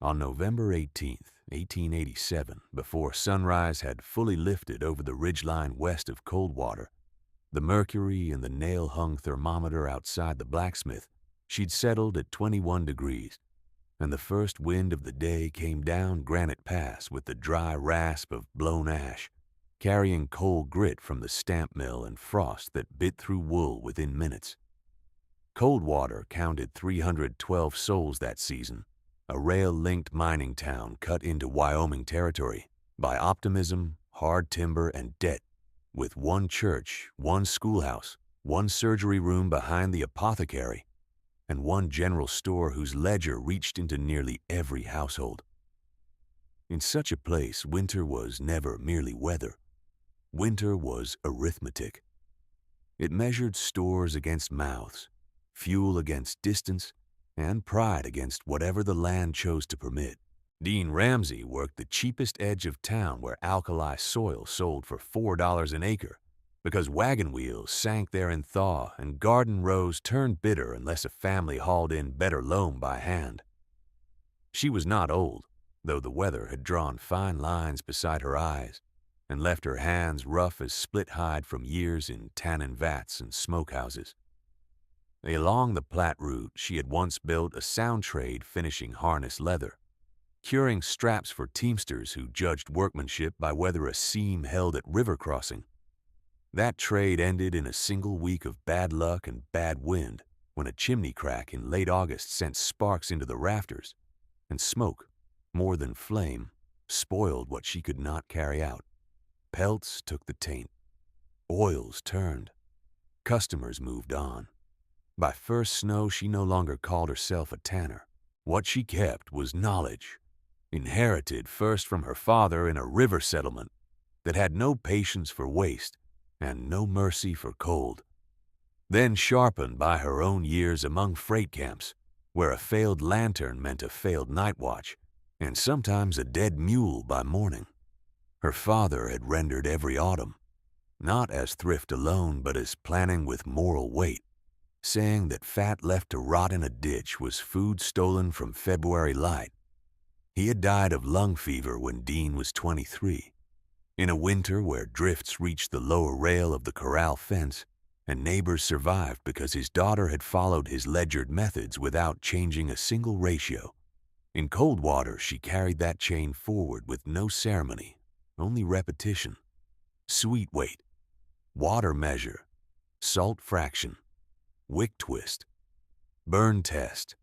On November 18th, 1887, before sunrise had fully lifted over the ridgeline west of Coldwater, the mercury in the nail-hung thermometer outside the blacksmith, she'd settled at 21 degrees, and the first wind of the day came down Granite Pass with the dry rasp of blown ash, carrying coal grit from the stamp mill and frost that bit through wool within minutes. Coldwater counted 312 souls that season, a rail-linked mining town cut into Wyoming territory by optimism, hard timber, and debt, with one church, one schoolhouse, one surgery room behind the apothecary, and one general store whose ledger reached into nearly every household. In such a place, winter was never merely weather. Winter was arithmetic. It measured stores against mouths, fuel against distance, and pride against whatever the land chose to permit. Dean Ramsey worked the cheapest edge of town where alkali soil sold for $4 an acre, because wagon wheels sank there in thaw and garden rows turned bitter unless a family hauled in better loam by hand. She was not old, though the weather had drawn fine lines beside her eyes and left her hands rough as split hide from years in tannin vats and smokehouses. Along the Platte route, she had once built a sound trade finishing harness leather, curing straps for teamsters who judged workmanship by whether a seam held at river crossing. That trade ended in a single week of bad luck and bad wind when a chimney crack in late August sent sparks into the rafters, and smoke, more than flame, spoiled what she could not carry out. Pelts took the taint. Oils turned. Customers moved on. By first snow, she no longer called herself a tanner. What she kept was knowledge, inherited first from her father in a river settlement that had no patience for waste and no mercy for cold, then sharpened by her own years among freight camps, where a failed lantern meant a failed night watch, and sometimes a dead mule by morning. Her father had rendered every autumn, not as thrift alone, but as planning with moral weight, saying that fat left to rot in a ditch was food stolen from February light. He had died of lung fever when Dean was 23, in a winter where drifts reached the lower rail of the corral fence, and neighbors survived because his daughter had followed his ledgered methods without changing a single ratio. In Coldwater, she carried that chain forward with no ceremony, only repetition. Sweet weight, water measure, salt fraction, wick twist, burn test,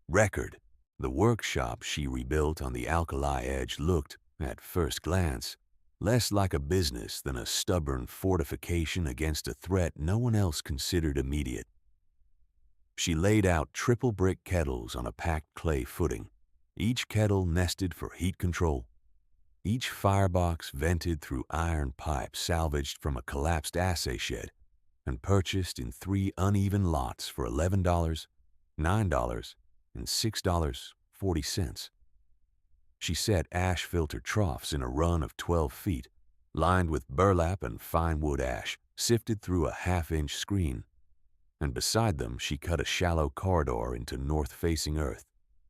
record. The workshop she rebuilt on the alkali edge looked, at first glance, less like a business than a stubborn fortification against a threat no one else considered immediate. She laid out triple brick kettles on a packed clay footing, each kettle nested for heat control, each firebox vented through iron pipe salvaged from a collapsed assay shed and purchased in 3 uneven lots for $11, $9, and $6.40. She set ash filter troughs in a run of 12 feet, lined with burlap and fine wood ash, sifted through a half-inch screen, and beside them she cut a shallow corridor into north-facing earth,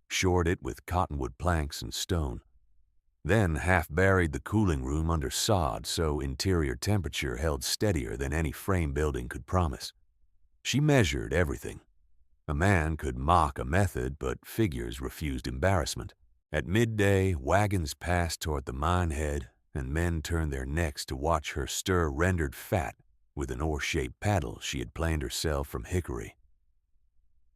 shored it with cottonwood planks and stone, then half-buried the cooling room under sod so interior temperature held steadier than any frame building could promise. She measured everything. A man could mock a method, but figures refused embarrassment. At midday, wagons passed toward the mine head, and men turned their necks to watch her stir rendered fat with an oar-shaped paddle she had planed herself from hickory.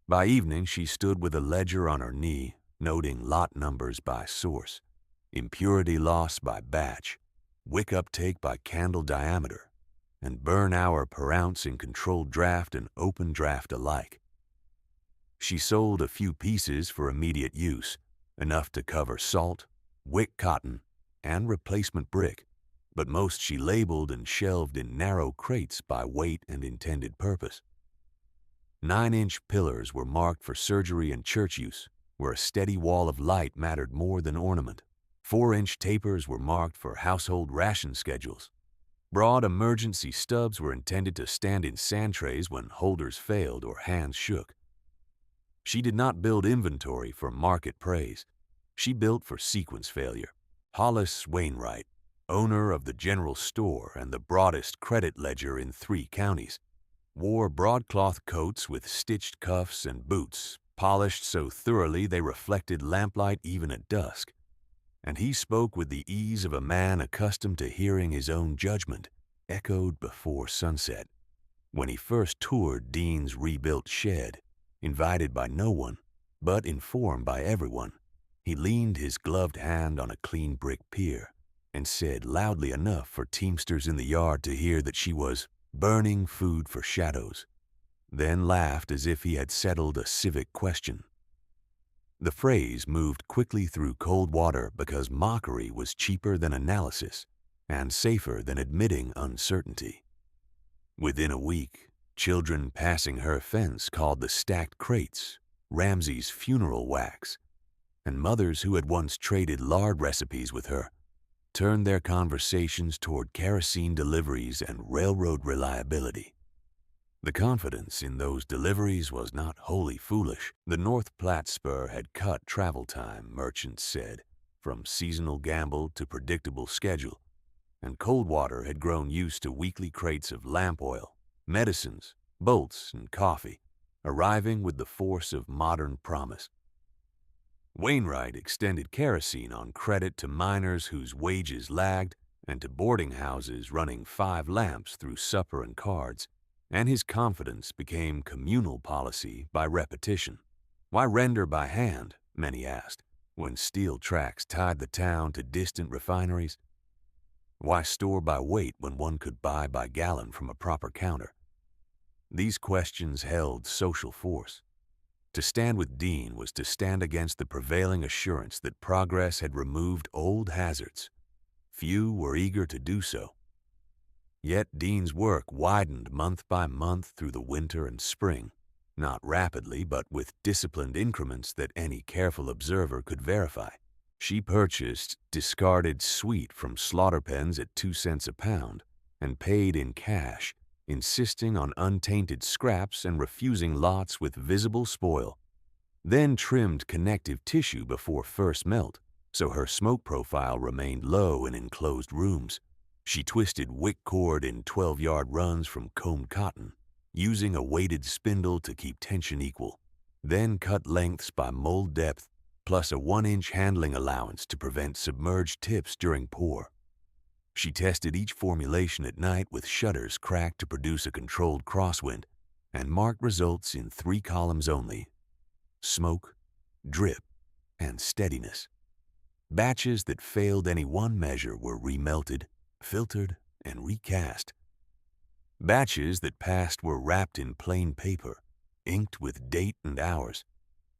By evening, she stood with a ledger on her knee, noting lot numbers by source, impurity loss by batch, wick uptake by candle diameter, and burn hour per ounce in controlled draft and open draft alike. She sold a few pieces for immediate use, enough to cover salt, wick cotton, and replacement brick, but most she labeled and shelved in narrow crates by weight and intended purpose. 9-inch pillars were marked for surgery and church use, where a steady wall of light mattered more than ornament. 4-inch tapers were marked for household ration schedules. Broad emergency stubs were intended to stand in sand trays when holders failed or hands shook. She did not build inventory for market praise. she built for sequence failure. Hollis Wainwright, owner of the general store and the broadest credit ledger in 3 counties, wore broadcloth coats with stitched cuffs and boots, polished so thoroughly they reflected lamplight even at dusk. And he spoke with the ease of a man accustomed to hearing his own judgment echoed before sunset. When he first toured Dean's rebuilt shed, invited by no one, but informed by everyone, he leaned his gloved hand on a clean brick pier and said loudly enough for teamsters in the yard to hear that she was burning food for shadows, then laughed as if he had settled a civic question. The phrase moved quickly through cold water because mockery was cheaper than analysis and safer than admitting uncertainty. Within a week, children passing her fence called the stacked crates Ramsey's funeral wax, and mothers who had once traded lard recipes with her turned their conversations toward kerosene deliveries and railroad reliability. The confidence in those deliveries was not wholly foolish. The North Platte spur had cut travel time, merchants said, from seasonal gamble to predictable schedule, and Coldwater had grown used to weekly crates of lamp oil, medicines, bolts, and coffee, arriving with the force of modern promise. Wainwright extended kerosene on credit to miners whose wages lagged and to boarding houses running 5 lamps through supper and cards, and his confidence became communal policy by repetition. Why render by hand, many asked, when steel tracks tied the town to distant refineries? Why store by weight when one could buy by gallon from a proper counter? These questions held social force. To stand with Dean was to stand against the prevailing assurance that progress had removed old hazards. Few were eager to do so. Yet Dean's work widened month by month through the winter and spring, not rapidly but with disciplined increments that any careful observer could verify. She purchased discarded sweet from slaughter pens at 2 cents a pound and paid in cash, insisting on untainted scraps and refusing lots with visible spoil. Then trimmed connective tissue before first melt, so her smoke profile remained low in enclosed rooms. She twisted wick cord in 12-yard runs from combed cotton, using a weighted spindle to keep tension equal, then cut lengths by mold depth, plus a 1-inch handling allowance to prevent submerged tips during pour. She tested each formulation at night with shutters cracked to produce a controlled crosswind, and marked results in 3 columns only: smoke, drip, and steadiness. Batches that failed any one measure were remelted, filtered, and recast. Batches that passed were wrapped in plain paper, inked with date and hours,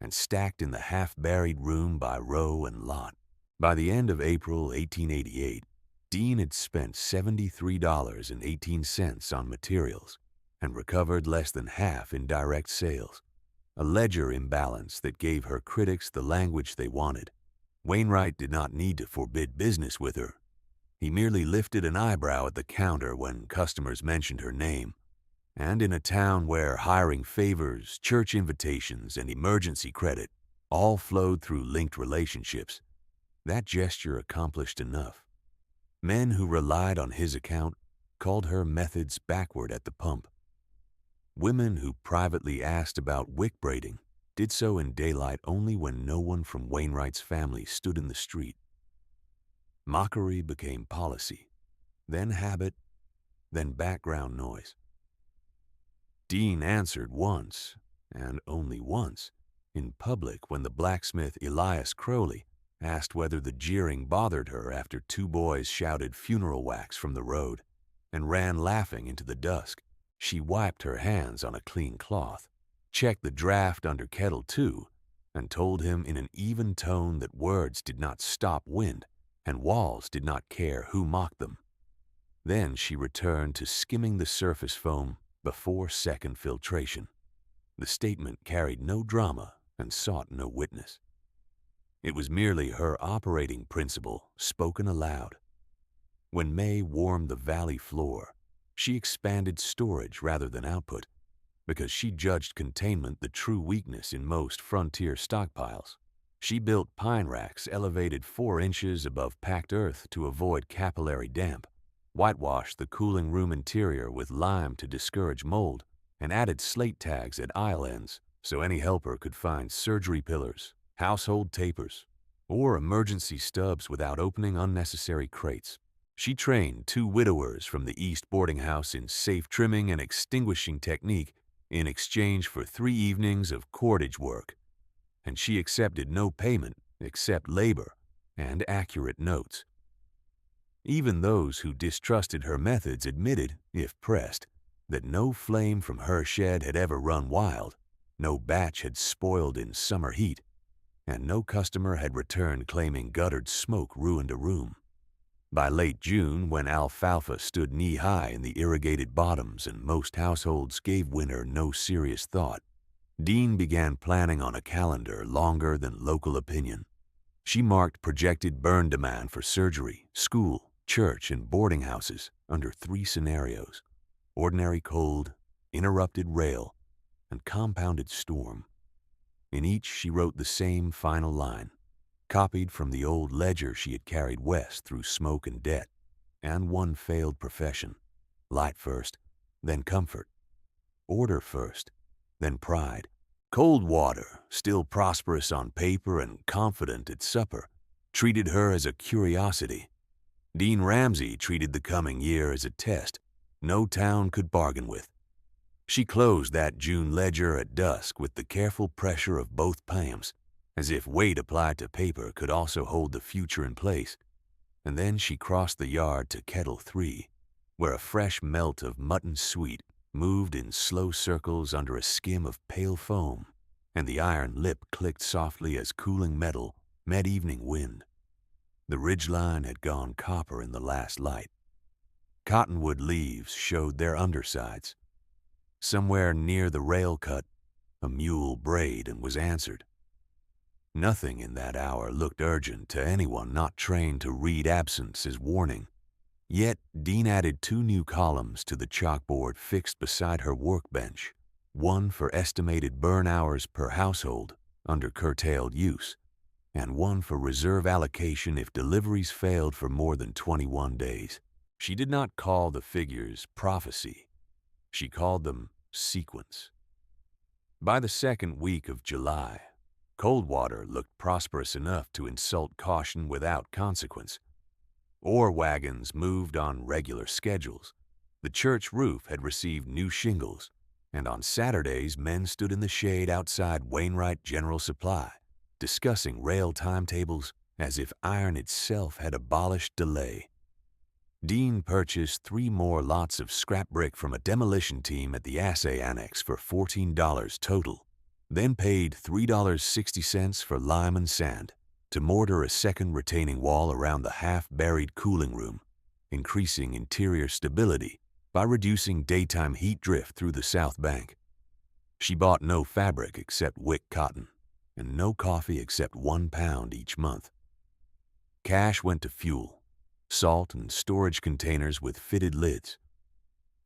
and stacked in the half-buried room by row and lot. By the end of April 1888, Dean had spent $73.18 on materials and recovered less than half in direct sales, a ledger imbalance that gave her critics the language they wanted. Wainwright did not need to forbid business with her. He merely lifted an eyebrow at the counter when customers mentioned her name. And in a town where hiring favors, church invitations, and emergency credit all flowed through linked relationships, that gesture accomplished enough. Men who relied on his account called her methods backward at the pump. Women who privately asked about wick braiding did so in daylight only when no one from Wainwright's family stood in the street. Mockery became policy, then habit, then background noise. Dean answered once, and only once, in public when the blacksmith Elias Crowley asked whether the jeering bothered her after 2 boys shouted funeral wax from the road and ran laughing into the dusk. She wiped her hands on a clean cloth, checked the draft under Kettle 2, and told him in an even tone that words did not stop wind and walls did not care who mocked them. Then she returned to skimming the surface foam before second filtration. The statement carried no drama and sought no witness. It was merely her operating principle spoken aloud. When May warmed the valley floor, she expanded storage rather than output, because she judged containment the true weakness in most frontier stockpiles. She built pine racks elevated 4 inches above packed earth to avoid capillary damp, whitewashed the cooling room interior with lime to discourage mold, and added slate tags at aisle ends so any helper could find surgery pillars, household tapers, or emergency stubs without opening unnecessary crates. She trained 2 widowers from the East boarding house in safe trimming and extinguishing technique in exchange for 3 evenings of cordage work, and she accepted no payment except labor and accurate notes. Even those who distrusted her methods admitted, if pressed, that no flame from her shed had ever run wild, no batch had spoiled in summer heat, and no customer had returned claiming guttered smoke ruined a room. By late June, when alfalfa stood knee-high in the irrigated bottoms and most households gave winter no serious thought, Dean began planning on a calendar longer than local opinion. She marked projected burn demand for surgery, school, church, and boarding houses under 3 scenarios: ordinary cold, interrupted rail, and compounded storm. In each she wrote the same final line, copied from the old ledger she had carried west through smoke and debt, and one failed profession: light first, then comfort; order first, then pride. Coldwater, still prosperous on paper and confident at supper, treated her as a curiosity. Dean Ramsey treated the coming year as a test no town could bargain with. She closed that June ledger at dusk with the careful pressure of both palms, as if weight applied to paper could also hold the future in place, and then she crossed the yard to Kettle 3, where a fresh melt of mutton suet moved in slow circles under a skim of pale foam, and the iron lip clicked softly as cooling metal met evening wind. The ridgeline had gone copper in the last light. Cottonwood leaves showed their undersides. Somewhere near the rail cut, a mule brayed and was answered. Nothing in that hour looked urgent to anyone not trained to read absence as warning. Yet Dean added 2 new columns to the chalkboard fixed beside her workbench, one for estimated burn hours per household under curtailed use, and one for reserve allocation if deliveries failed for more than 21 days. She did not call the figures prophecy. She called them sequence. By the second week of July, Coldwater looked prosperous enough to insult caution without consequence. Ore wagons moved on regular schedules. The church roof had received new shingles, and on Saturdays men stood in the shade outside Wainwright General Supply, discussing rail timetables as if iron itself had abolished delay. Dean purchased 3 more lots of scrap brick from a demolition team at the assay annex for $14 total, then paid $3.60 for lime and sand to mortar a second retaining wall around the half-buried cooling room, increasing interior stability by reducing daytime heat drift through the south bank. She bought no fabric except wick cotton, and no coffee except 1 pound each month. Cash went to fuel, salt, and storage containers with fitted lids.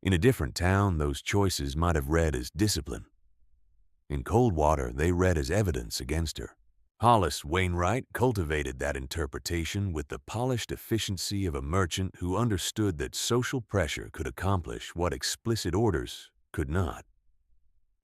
In a different town, those choices might have read as discipline. In Coldwater, they read as evidence against her. Hollis Wainwright cultivated that interpretation with the polished efficiency of a merchant who understood that social pressure could accomplish what explicit orders could not.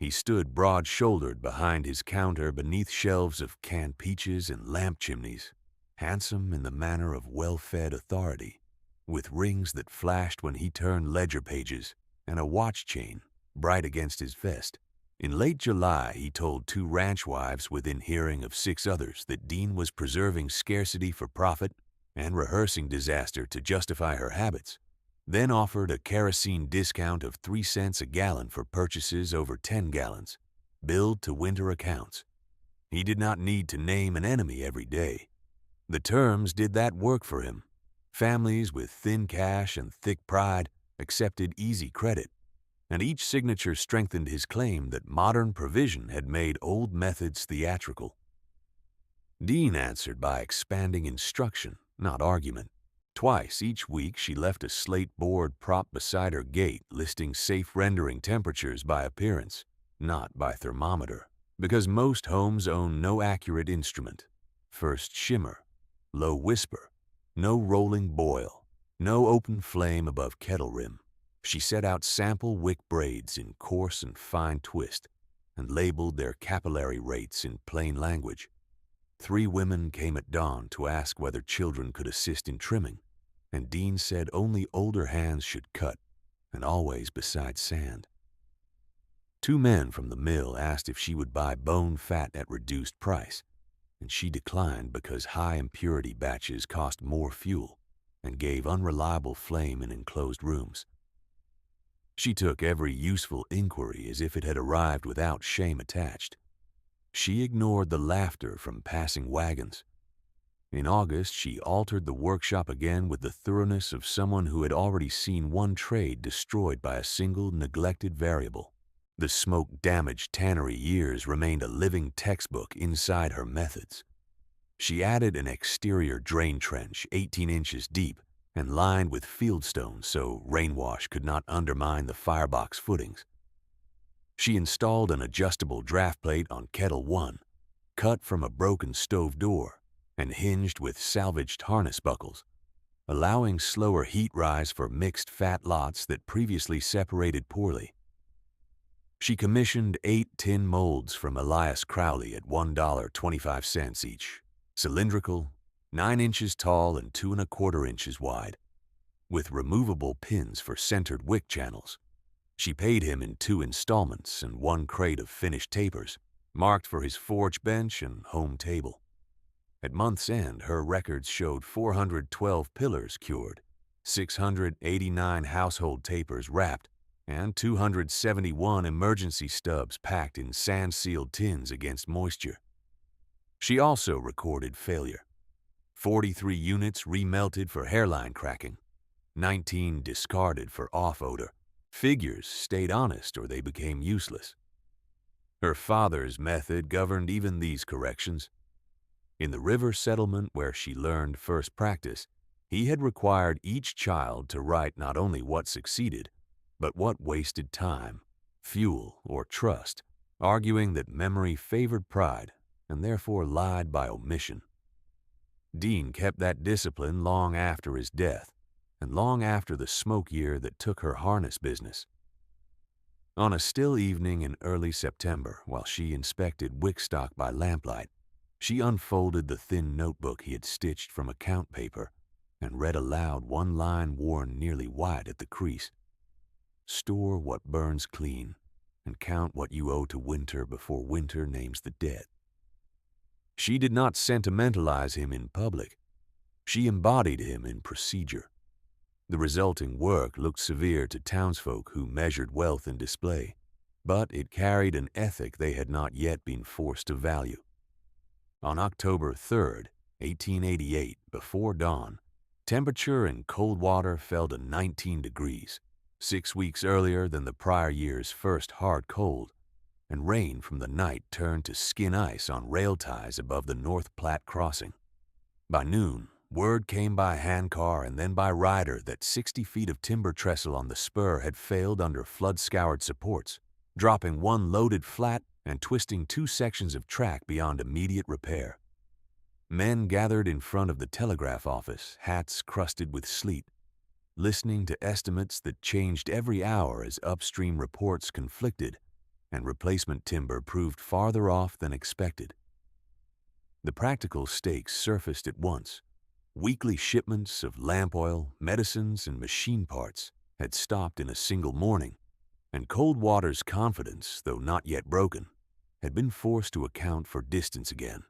He stood broad-shouldered behind his counter beneath shelves of canned peaches and lamp chimneys, handsome in the manner of well-fed authority, with rings that flashed when he turned ledger pages and a watch chain bright against his vest. In late July, he told 2 ranch wives within hearing of 6 others that Dean was preserving scarcity for profit and rehearsing disaster to justify her habits, then offered a kerosene discount of 3 cents a gallon for purchases over 10 gallons, billed to winter accounts. He did not need to name an enemy every day. The terms did that work for him. Families with thin cash and thick pride accepted easy credit, and each signature strengthened his claim that modern provision had made old methods theatrical. Dean answered by expanding instruction, not argument. Twice each week she left a slate board propped beside her gate listing safe rendering temperatures by appearance, not by thermometer, because most homes own no accurate instrument. first shimmer, low whisper, no rolling boil, no open flame above kettle rim. She set out sample wick braids in coarse and fine twist and labeled their capillary rates in plain language. 3 women came at dawn to ask whether children could assist in trimming, and Dean said only older hands should cut, and always beside sand. 2 men from the mill asked if she would buy bone fat at reduced price, and she declined because high impurity batches cost more fuel and gave unreliable flame in enclosed rooms. She took every useful inquiry as if it had arrived without shame attached. She ignored the laughter from passing wagons. In August, she altered the workshop again with the thoroughness of someone who had already seen one trade destroyed by a single neglected variable. The smoke-damaged tannery years remained a living textbook inside her methods. She added an exterior drain trench 18 inches deep and lined with fieldstone so rainwash could not undermine the firebox footings. She installed an adjustable draft plate on Kettle 1, cut from a broken stove door and hinged with salvaged harness buckles, allowing slower heat rise for mixed fat lots that previously separated poorly. She commissioned 8 tin molds from Elias Crowley at $1.25 each, cylindrical, 9 inches tall and 2 1/4 inches wide, with removable pins for centered wick channels. She paid him in 2 installments and 1 crate of finished tapers, marked for his forge bench and home table. At month's end, her records showed 412 pillars cured, 689 household tapers wrapped, and 271 emergency stubs packed in sand-sealed tins against moisture. She also recorded failure. 43 units remelted for hairline cracking, 19 discarded for off-odor. Figures stayed honest or they became useless. Her father's method governed even these corrections. In the river settlement where she learned first practice, he had required each child to write not only what succeeded, but what wasted time, fuel, or trust, arguing that memory favored pride and therefore lied by omission. Dean kept that discipline long after his death, and long after the smoke year that took her harness business. On a still evening in early September, while she inspected wick stock by lamplight, she unfolded the thin notebook he had stitched from account paper and read aloud one line worn nearly white at the crease. "Store what burns clean, and count what you owe to winter before winter names the debt." She did not sentimentalize him in public. She embodied him in procedure. The resulting work looked severe to townsfolk who measured wealth in display, but it carried an ethic they had not yet been forced to value. On October 3rd, 1888, before dawn, temperature in Coldwater fell to 19 degrees, 6 weeks earlier than the prior year's first hard cold, and rain from the night turned to skin ice on rail ties above the North Platte crossing. By noon, word came by handcar and then by rider that 60 feet of timber trestle on the spur had failed under flood-scoured supports, dropping one loaded flat and twisting 2 sections of track beyond immediate repair. Men gathered in front of the telegraph office, hats crusted with sleet, listening to estimates that changed every hour as upstream reports conflicted and replacement timber proved farther off than expected. The practical stakes surfaced at once. Weekly shipments of lamp oil, medicines, and machine parts had stopped in a single morning, and Coldwater's confidence, though not yet broken, had been forced to account for distance again.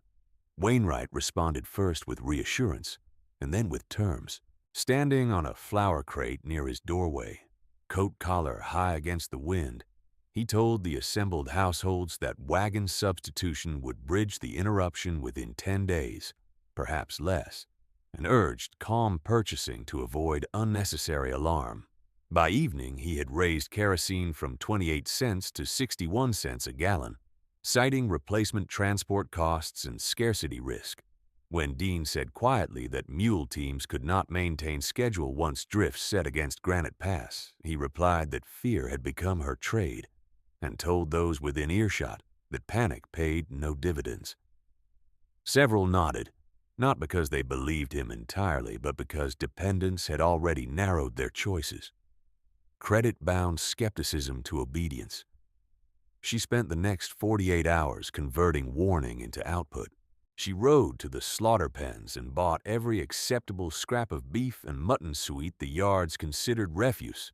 Wainwright responded first with reassurance, and then with terms. Standing on a flour crate near his doorway, coat collar high against the wind, he told the assembled households that wagon substitution would bridge the interruption within 10 days, perhaps less, and urged calm purchasing to avoid unnecessary alarm. By evening, he had raised kerosene from 28 cents to 61 cents a gallon, citing replacement transport costs and scarcity risk. When Dean said quietly that mule teams could not maintain schedule once drifts set against Granite Pass, he replied that fear had become her trade, and told those within earshot that panic paid no dividends. Several nodded, not because they believed him entirely, but because dependents had already narrowed their choices. Credit bound skepticism to obedience. She spent the next 48 hours converting warning into output. She rode to the slaughter pens and bought every acceptable scrap of beef and mutton suite the yards considered refuse.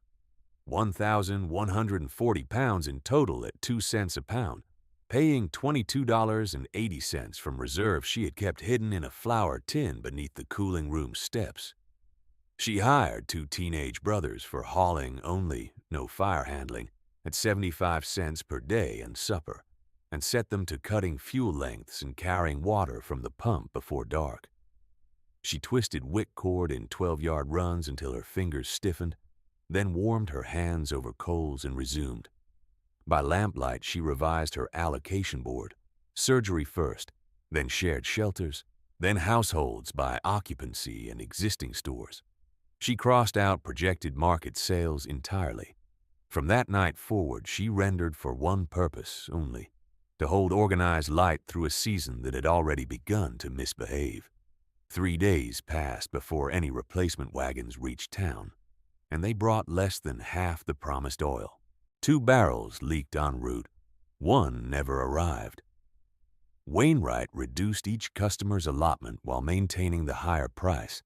1,140 pounds in total at 2 cents a pound, paying $22.80 from reserves she had kept hidden in a flour tin beneath the cooling room steps. She hired 2 teenage brothers for hauling only, no fire handling, at 75 cents per day and supper, and set them to cutting fuel lengths and carrying water from the pump before dark. She twisted wick cord in 12-yard runs until her fingers stiffened, then warmed her hands over coals and resumed. By lamplight, she revised her allocation board, surgery first, then shared shelters, then households by occupancy and existing stores. She crossed out projected market sales entirely. From that night forward, she rendered for one purpose only, to hold organized light through a season that had already begun to misbehave. 3 days passed before any replacement wagons reached town, and they brought less than half the promised oil. 2 barrels leaked en route. 1 never arrived. Wainwright reduced each customer's allotment while maintaining the higher price,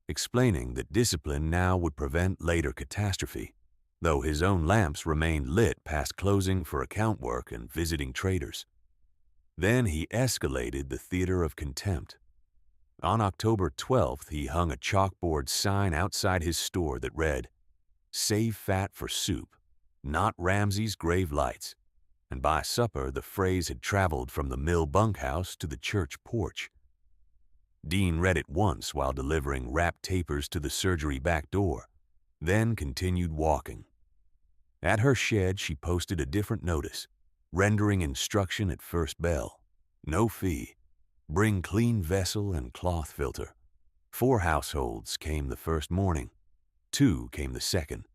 explaining that discipline now would prevent later catastrophe, though his own lamps remained lit past closing for account work and visiting traders. Then he escalated the theater of contempt. On October 12th, he hung a chalkboard sign outside his store that read, "Save fat for soup, not Ramsay's grave lights," and by supper the phrase had traveled from the mill bunkhouse to the church porch. Dean read it once while delivering wrapped tapers to the surgery back door, then continued walking. At her shed, she posted a different notice, rendering instruction at first bell. No fee. Bring clean vessel and cloth filter. 4 households came the first morning. 2 came the second.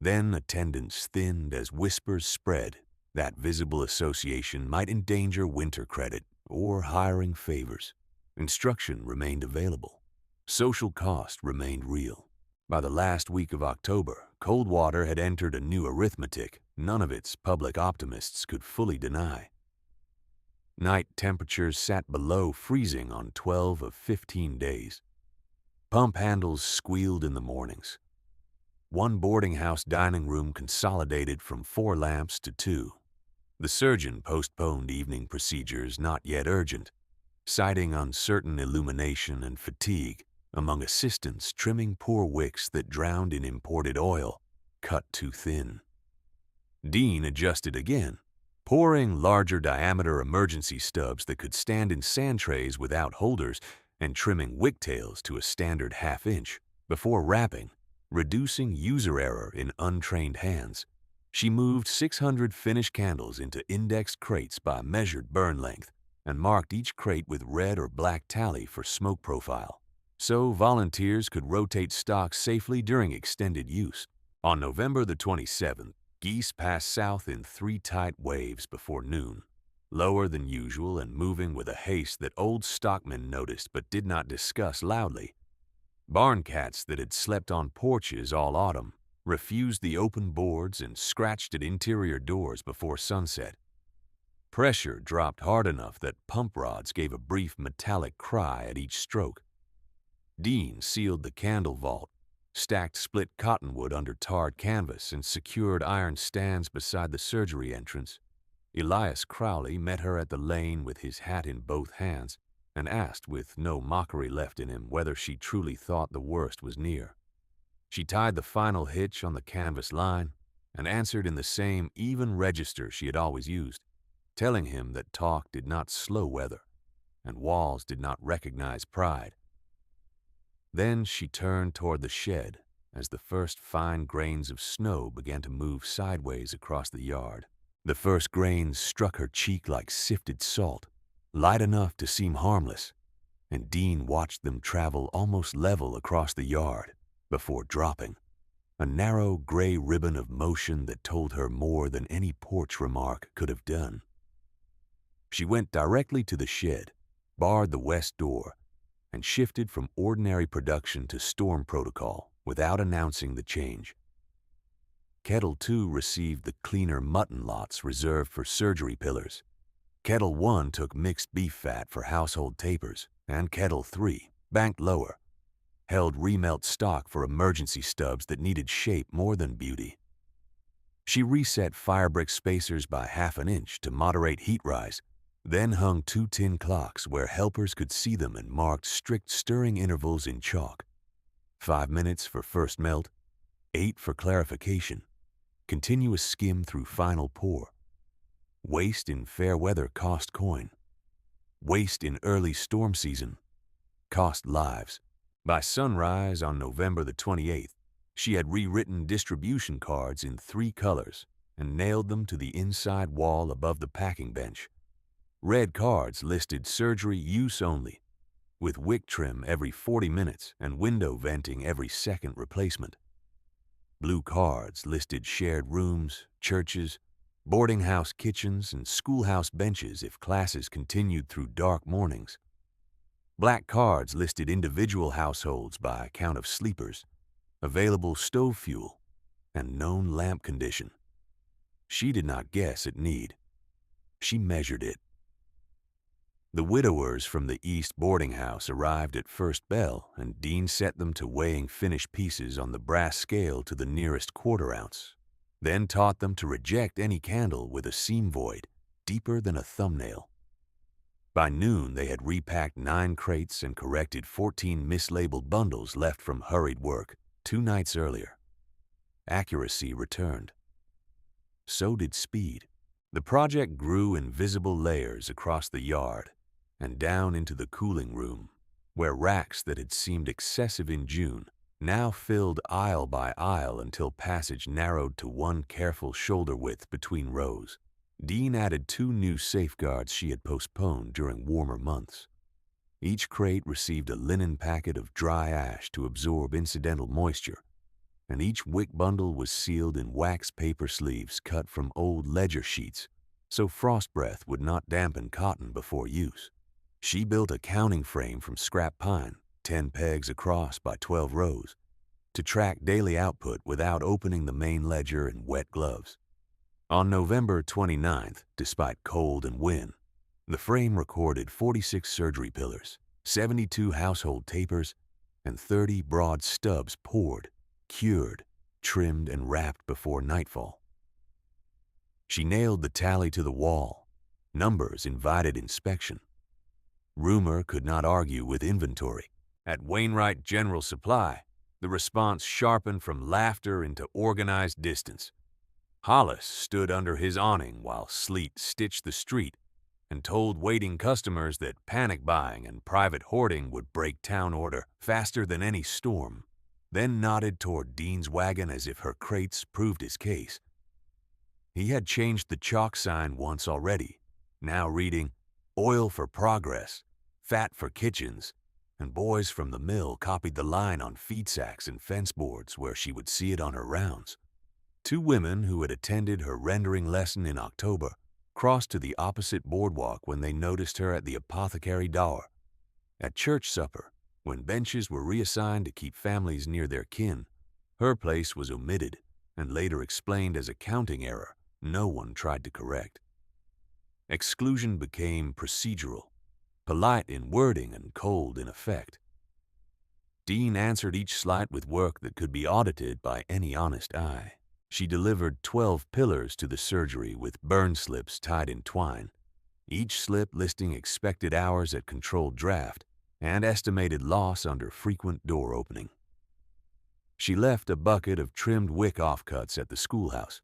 Then attendance thinned as whispers spread that visible association might endanger winter credit or hiring favors. Instruction remained available. Social cost remained real. By the last week of October, Coldwater had entered a new arithmetic none of its public optimists could fully deny. Night temperatures sat below freezing on 12 of 15 days. Pump handles squealed in the mornings. 1 boarding house dining room consolidated from 4 lamps to 2. The surgeon postponed evening procedures not yet urgent, citing uncertain illumination and fatigue among assistants trimming poor wicks that drowned in imported oil, cut too thin. Dean adjusted again, pouring larger diameter emergency stubs that could stand in sand trays without holders and trimming wick tails to a standard 1/2 inch before wrapping, reducing user error in untrained hands. She moved 600 finished candles into indexed crates by measured burn length and marked each crate with red or black tally for smoke profile, so volunteers could rotate stock safely during extended use. On November the 27th, geese passed south in 3 tight waves before noon, lower than usual and moving with a haste that old stockmen noticed but did not discuss loudly. Barn cats that had slept on porches all autumn refused the open boards and scratched at interior doors before sunset. Pressure dropped hard enough that pump rods gave a brief metallic cry at each stroke. Dean sealed the candle vault, stacked split cottonwood under tarred canvas, and secured iron stands beside the surgery entrance. Elias Crowley met her at the lane with his hat in both hands and asked with no mockery left in him whether she truly thought the worst was near. She tied the final hitch on the canvas line and answered in the same even register she had always used, telling him that talk did not slow weather and walls did not recognize pride. Then she turned toward the shed as the first fine grains of snow began to move sideways across the yard. The first grains struck her cheek like sifted salt, light enough to seem harmless, and Dean watched them travel almost level across the yard before dropping, a narrow gray ribbon of motion that told her more than any porch remark could have done. She went directly to the shed, barred the west door, and shifted from ordinary production to storm protocol without announcing the change. Kettle 2 received the cleaner mutton lots reserved for surgery pillars. Kettle 1 took mixed beef fat for household tapers, and Kettle 3, banked lower, held remelt stock for emergency stubs that needed shape more than beauty. She reset firebrick spacers by ½ an inch to moderate heat rise, then hung 2 tin clocks where helpers could see them and marked strict stirring intervals in chalk. 5 minutes for first melt, 8 for clarification, continuous skim through final pour. Waste in fair weather cost coin. Waste in early storm season cost lives. By sunrise on November the 28th, she had rewritten distribution cards in 3 colors and nailed them to the inside wall above the packing bench. Red cards listed surgery use only, with wick trim every 40 minutes and window venting every second replacement. Blue cards listed shared rooms, churches, boarding house kitchens, and schoolhouse benches if classes continued through dark mornings. Black cards listed individual households by count of sleepers, available stove fuel, and known lamp condition. She did not guess at need. She measured it. The widowers from the East boarding house arrived at first bell, and Dean set them to weighing finished pieces on the brass scale to the nearest quarter ounce, then taught them to reject any candle with a seam void deeper than a thumbnail. By noon, they had repacked 9 crates and corrected 14 mislabeled bundles left from hurried work 2 nights earlier. Accuracy returned. So did speed. The project grew in visible layers across the yard and down into the cooling room, where racks that had seemed excessive in June now filled aisle by aisle until passage narrowed to 1 careful shoulder width between rows. Dean added 2 new safeguards she had postponed during warmer months. Each crate received a linen packet of dry ash to absorb incidental moisture, and each wick bundle was sealed in wax paper sleeves cut from old ledger sheets so frost breath would not dampen cotton before use. She built a counting frame from scrap pine, 10 pegs across by 12 rows, to track daily output without opening the main ledger in wet gloves. On November 29th, despite cold and wind, the frame recorded 46 surgery pillars, 72 household tapers, and 30 broad stubs poured, cured, trimmed, and wrapped before nightfall. She nailed the tally to the wall. Numbers invited inspection. Rumor could not argue with inventory. At Wainwright General Supply, the response sharpened from laughter into organized distance. Hollis stood under his awning while sleet stitched the street and told waiting customers that panic buying and private hoarding would break town order faster than any storm, then nodded toward Dean's wagon as if her crates proved his case. He had changed the chalk sign once already, now reading, "Oil for progress, fat for kitchens," and boys from the mill copied the line on feed sacks and fence boards where she would see it on her rounds. 2 women who had attended her rendering lesson in October crossed to the opposite boardwalk when they noticed her at the apothecary door. At church supper, when benches were reassigned to keep families near their kin, her place was omitted and later explained as a counting error no one tried to correct. Exclusion became procedural, polite in wording and cold in effect. Dean answered each slight with work that could be audited by any honest eye. She delivered 12 pillars to the surgery with burn slips tied in twine, each slip listing expected hours at controlled draft and estimated loss under frequent door opening. She left a bucket of trimmed wick offcuts at the schoolhouse,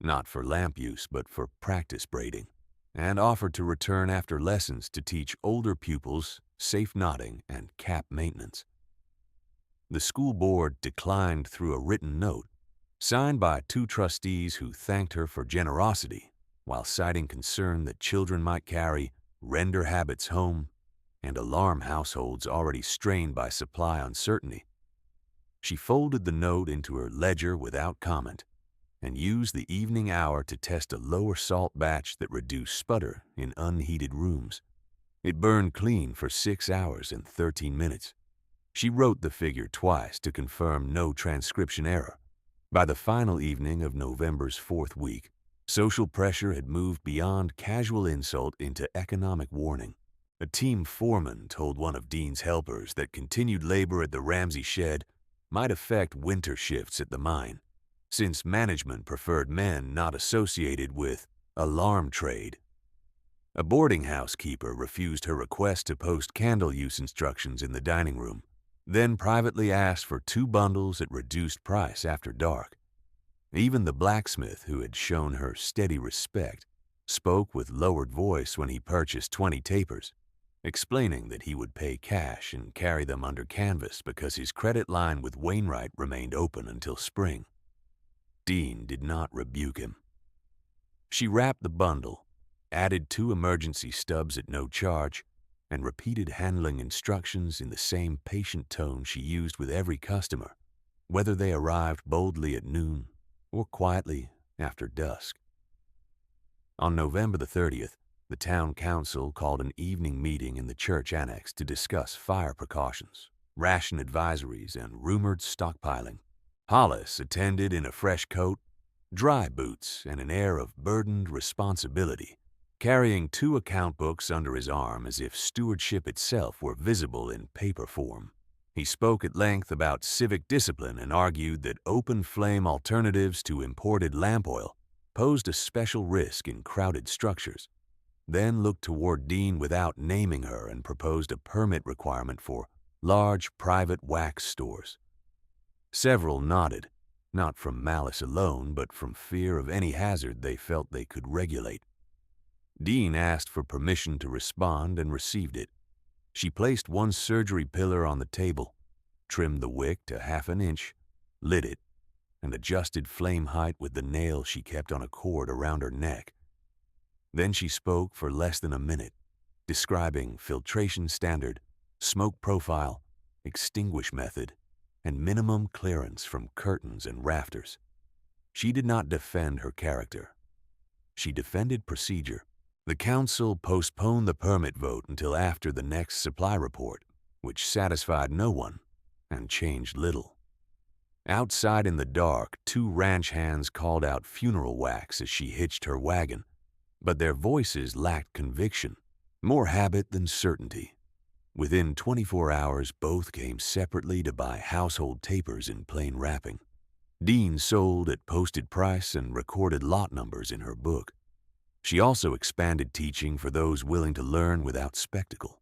not for lamp use but for practice braiding, and offered to return after lessons to teach older pupils safe knotting and cap maintenance. The school board declined through a written note, signed by 2 trustees who thanked her for generosity while citing concern that children might carry render habits home and alarm households already strained by supply uncertainty. She folded the note into her ledger without comment and used the evening hour to test a lower salt batch that reduced sputter in unheated rooms. It burned clean for 6 hours and 13 minutes. She wrote the figure twice to confirm no transcription error. By the final evening of November's fourth week, social pressure had moved beyond casual insult into economic warning. A team foreman told one of Dean's helpers that continued labor at the Ramsey shed might affect winter shifts at the mine, since management preferred men not associated with alarm trade. A boarding house keeper refused her request to post candle use instructions in the dining room, then privately asked for 2 bundles at reduced price after dark. Even the blacksmith, who had shown her steady respect, spoke with lowered voice when he purchased 20 tapers, explaining that he would pay cash and carry them under canvas because his credit line with Wainwright remained open until spring. Dean did not rebuke him. She wrapped the bundle, added 2 emergency stubs at no charge, and repeated handling instructions in the same patient tone she used with every customer, whether they arrived boldly at noon or quietly after dusk. On November the 30th, the town council called an evening meeting in the church annex to discuss fire precautions, ration advisories, and rumored stockpiling. Hollis attended in a fresh coat, dry boots, and an air of burdened responsibility, carrying 2 account books under his arm as if stewardship itself were visible in paper form. He spoke at length about civic discipline and argued that open-flame alternatives to imported lamp oil posed a special risk in crowded structures, then looked toward Dean without naming her and proposed a permit requirement for large private wax stores. Several nodded, not from malice alone, but from fear of any hazard they felt they could regulate. Dean asked for permission to respond and received it. She placed 1 surgery pillar on the table, trimmed the wick to 1/2 inch, lit it, and adjusted flame height with the nail she kept on a cord around her neck. Then she spoke for less than a minute, describing filtration standard, smoke profile, extinguish method, and minimum clearance from curtains and rafters. She did not defend her character. She defended procedure. The council postponed the permit vote until after the next supply report, which satisfied no one and changed little. Outside in the dark, 2 ranch hands called out funeral wax as she hitched her wagon, but their voices lacked conviction, more habit than certainty. Within 24 hours, both came separately to buy household tapers in plain wrapping. Dean sold at posted price and recorded lot numbers in her book. She also expanded teaching for those willing to learn without spectacle.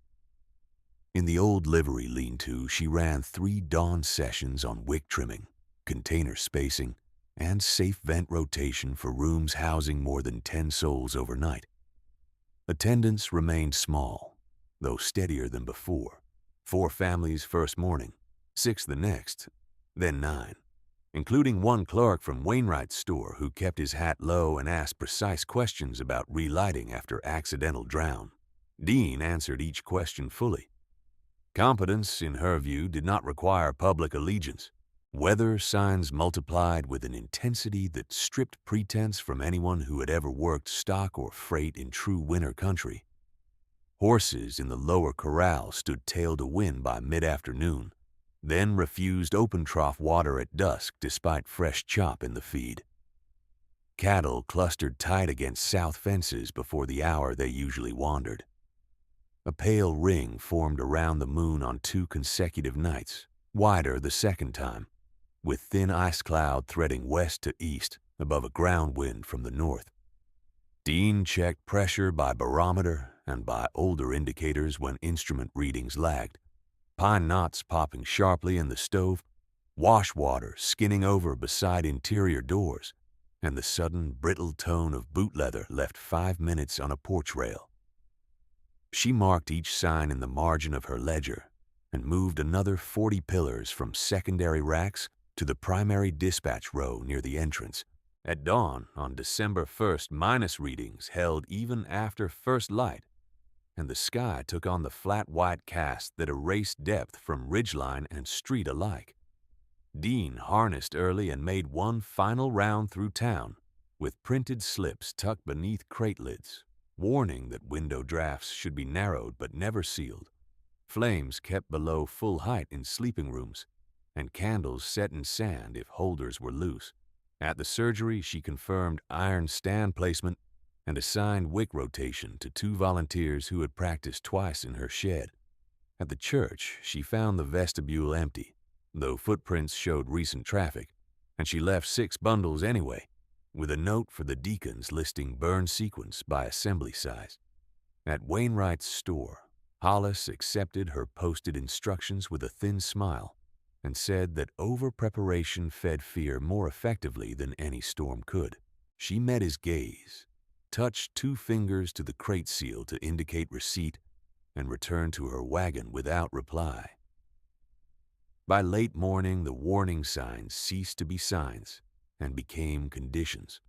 In the old livery lean-to, she ran 3 dawn sessions on wick trimming, container spacing, and safe vent rotation for rooms housing more than 10 souls overnight. Attendance remained small, though steadier than before. 4 families first morning, 6 the next, then 9, including 1 clerk from Wainwright's store who kept his hat low and asked precise questions about relighting after accidental drown. Dean answered each question fully. Competence, in her view, did not require public allegiance. Weather signs multiplied with an intensity that stripped pretense from anyone who had ever worked stock or freight in true winter country. Horses in the lower corral stood tail to wind by mid-afternoon, then refused open trough water at dusk despite fresh chop in the feed. Cattle clustered tight against south fences before the hour they usually wandered. A pale ring formed around the moon on 2 consecutive nights, wider the second time, with thin ice cloud threading west to east above a ground wind from the north. Dean checked pressure by barometer and by older indicators when instrument readings lagged, pine knots popping sharply in the stove, wash water skinning over beside interior doors, and the sudden brittle tone of boot leather left 5 minutes on a porch rail. She marked each sign in the margin of her ledger and moved another 40 pillars from secondary racks to the primary dispatch row near the entrance. At dawn on December 1st, minus readings held even after first light, and the sky took on the flat white cast that erased depth from ridgeline and street alike. Dean harnessed early and made 1 final round through town, with printed slips tucked beneath crate lids, warning that window drafts should be narrowed but never sealed, flames kept below full height in sleeping rooms, and candles set in sand if holders were loose. At the surgery, she confirmed iron stand placement and assigned wick rotation to 2 volunteers who had practiced twice in her shed. At the church, she found the vestibule empty, though footprints showed recent traffic, and she left 6 bundles anyway, with a note for the deacons listing burn sequence by assembly size. At Wainwright's store, Hollis accepted her posted instructions with a thin smile and said that over-preparation fed fear more effectively than any storm could. She met his gaze, touched 2 fingers to the crate seal to indicate receipt, and returned to her wagon without reply. By late morning, the warning signs ceased to be signs and became conditions.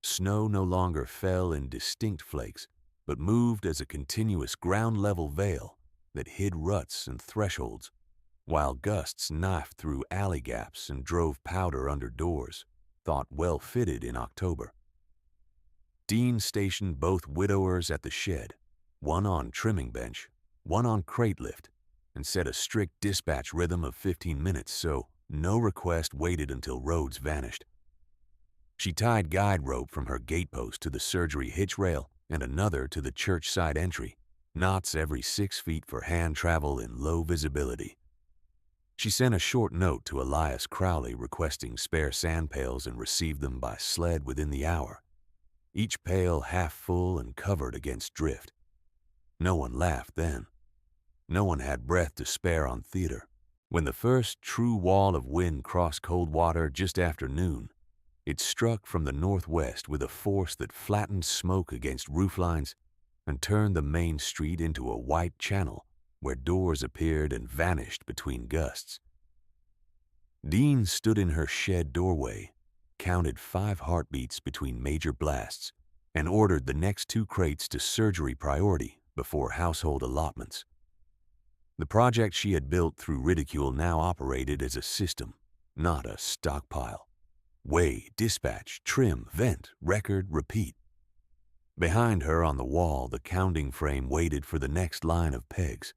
Snow no longer fell in distinct flakes, but moved as a continuous ground-level veil that hid ruts and thresholds, while gusts knifed through alley gaps and drove powder under doors, thought well fitted in October. Dean stationed both widowers at the shed, one on trimming bench, one on crate lift, and set a strict dispatch rhythm of 15 minutes so no request waited until Rhodes vanished. She tied guide rope from her gatepost to the surgery hitch rail and another to the church side entry, knots every 6 feet for hand travel in low visibility. She sent a short note to Elias Crowley requesting spare sand pails and received them by sled within the hour, each pail half full and covered against drift. No one laughed then. No one had breath to spare on theater. When the first true wall of wind crossed Coldwater just after noon, it struck from the northwest with a force that flattened smoke against rooflines and turned the main street into a white channel where doors appeared and vanished between gusts. Dean stood in her shed doorway, counted 5 heartbeats between major blasts, and ordered the next 2 crates to surgery priority before household allotments. The project she had built through ridicule now operated as a system, not a stockpile. Weigh, dispatch, trim, vent, record, repeat. Behind her on the wall, the counting frame waited for the next line of pegs.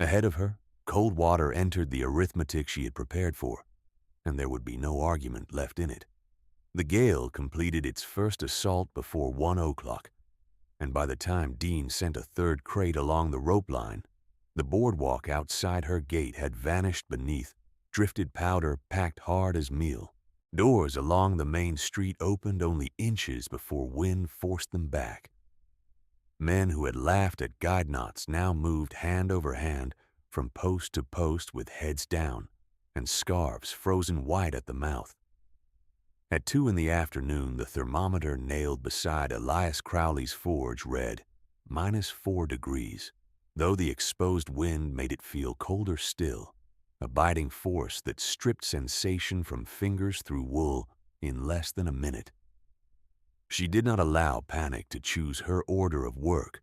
Ahead of her, Coldwater entered the arithmetic she had prepared for, and there would be no argument left in it. The gale completed its first assault before 1 o'clock, and by the time Dean sent a 3rd crate along the rope line, the boardwalk outside her gate had vanished beneath drifted powder packed hard as meal. Doors along the main street opened only inches before wind forced them back. Men who had laughed at guide knots now moved hand over hand from post to post with heads down and scarves frozen white at the mouth. At 2 in the afternoon, the thermometer nailed beside Elias Crowley's forge read -4 degrees, though the exposed wind made it feel colder still, a biting force that stripped sensation from fingers through wool in less than a minute. She did not allow panic to choose her order of work.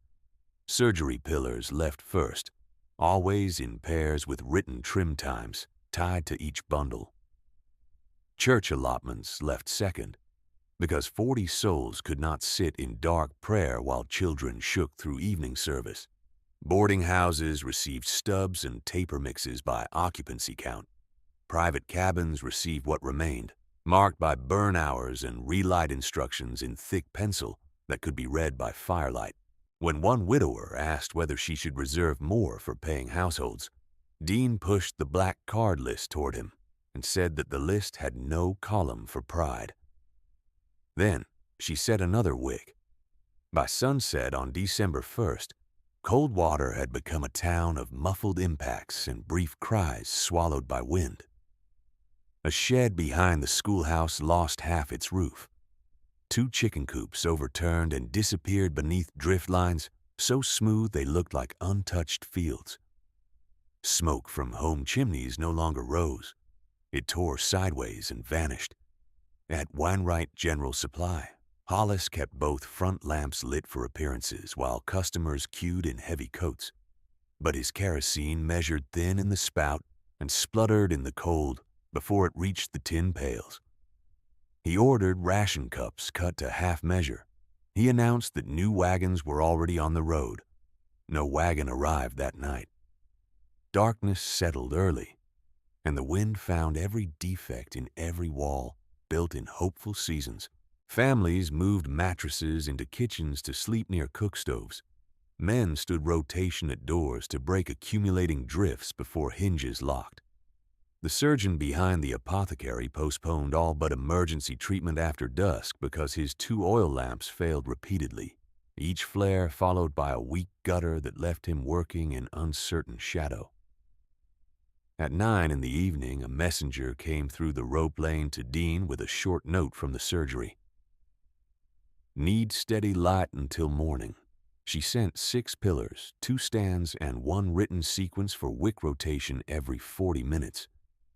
Surgery pillars left first, always in pairs with written trim times tied to each bundle. Church allotments left second, because 40 souls could not sit in dark prayer while children shook through evening service. Boarding houses received stubs and taper mixes by occupancy count. Private cabins received what remained, marked by burn hours and relight instructions in thick pencil that could be read by firelight. When one widower asked whether she should reserve more for paying households, Dean pushed the black card list toward him and said that the list had no column for pride. Then she set another wick. By sunset on December 1st, Coldwater had become a town of muffled impacts and brief cries swallowed by wind. A shed behind the schoolhouse lost half its roof. 2 chicken coops overturned and disappeared beneath drift lines so smooth they looked like untouched fields. Smoke from home chimneys no longer rose. It tore sideways and vanished. At Wainwright General Supply, Hollis kept both front lamps lit for appearances while customers queued in heavy coats. But his kerosene measured thin in the spout and spluttered in the cold before it reached the tin pails. He ordered ration cups cut to half measure, He announced that new wagons were already on the road. No wagon arrived that night. Darkness settled early, and the wind found every defect in every wall built in hopeful seasons. Families moved mattresses into kitchens to sleep near cook stoves. Men stood rotation at doors to break accumulating drifts before hinges locked. The surgeon behind the apothecary postponed all but emergency treatment after dusk because his 2 oil lamps failed repeatedly, each flare followed by a weak gutter that left him working in uncertain shadow. At 9 in the evening, a messenger came through the rope lane to Dean with a short note from the surgery. Need steady light until morning. She sent 6 pillars, 2 stands, and 1 written sequence for wick rotation every 40 minutes.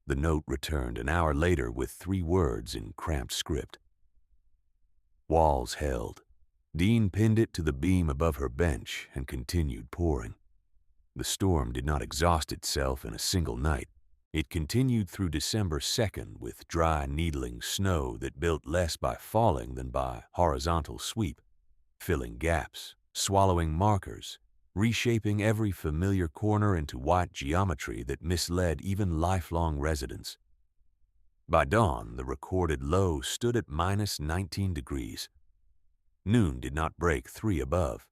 The note returned an hour later with 3 words in cramped script. Walls held. Dean pinned it to the beam above her bench and continued pouring. The storm did not exhaust itself in a single night. It continued through December 2nd with dry, needling snow that built less by falling than by horizontal sweep, filling gaps, swallowing markers, reshaping every familiar corner into white geometry that misled even lifelong residents. By dawn, the recorded low stood at -19 degrees. Noon did not break 3 above.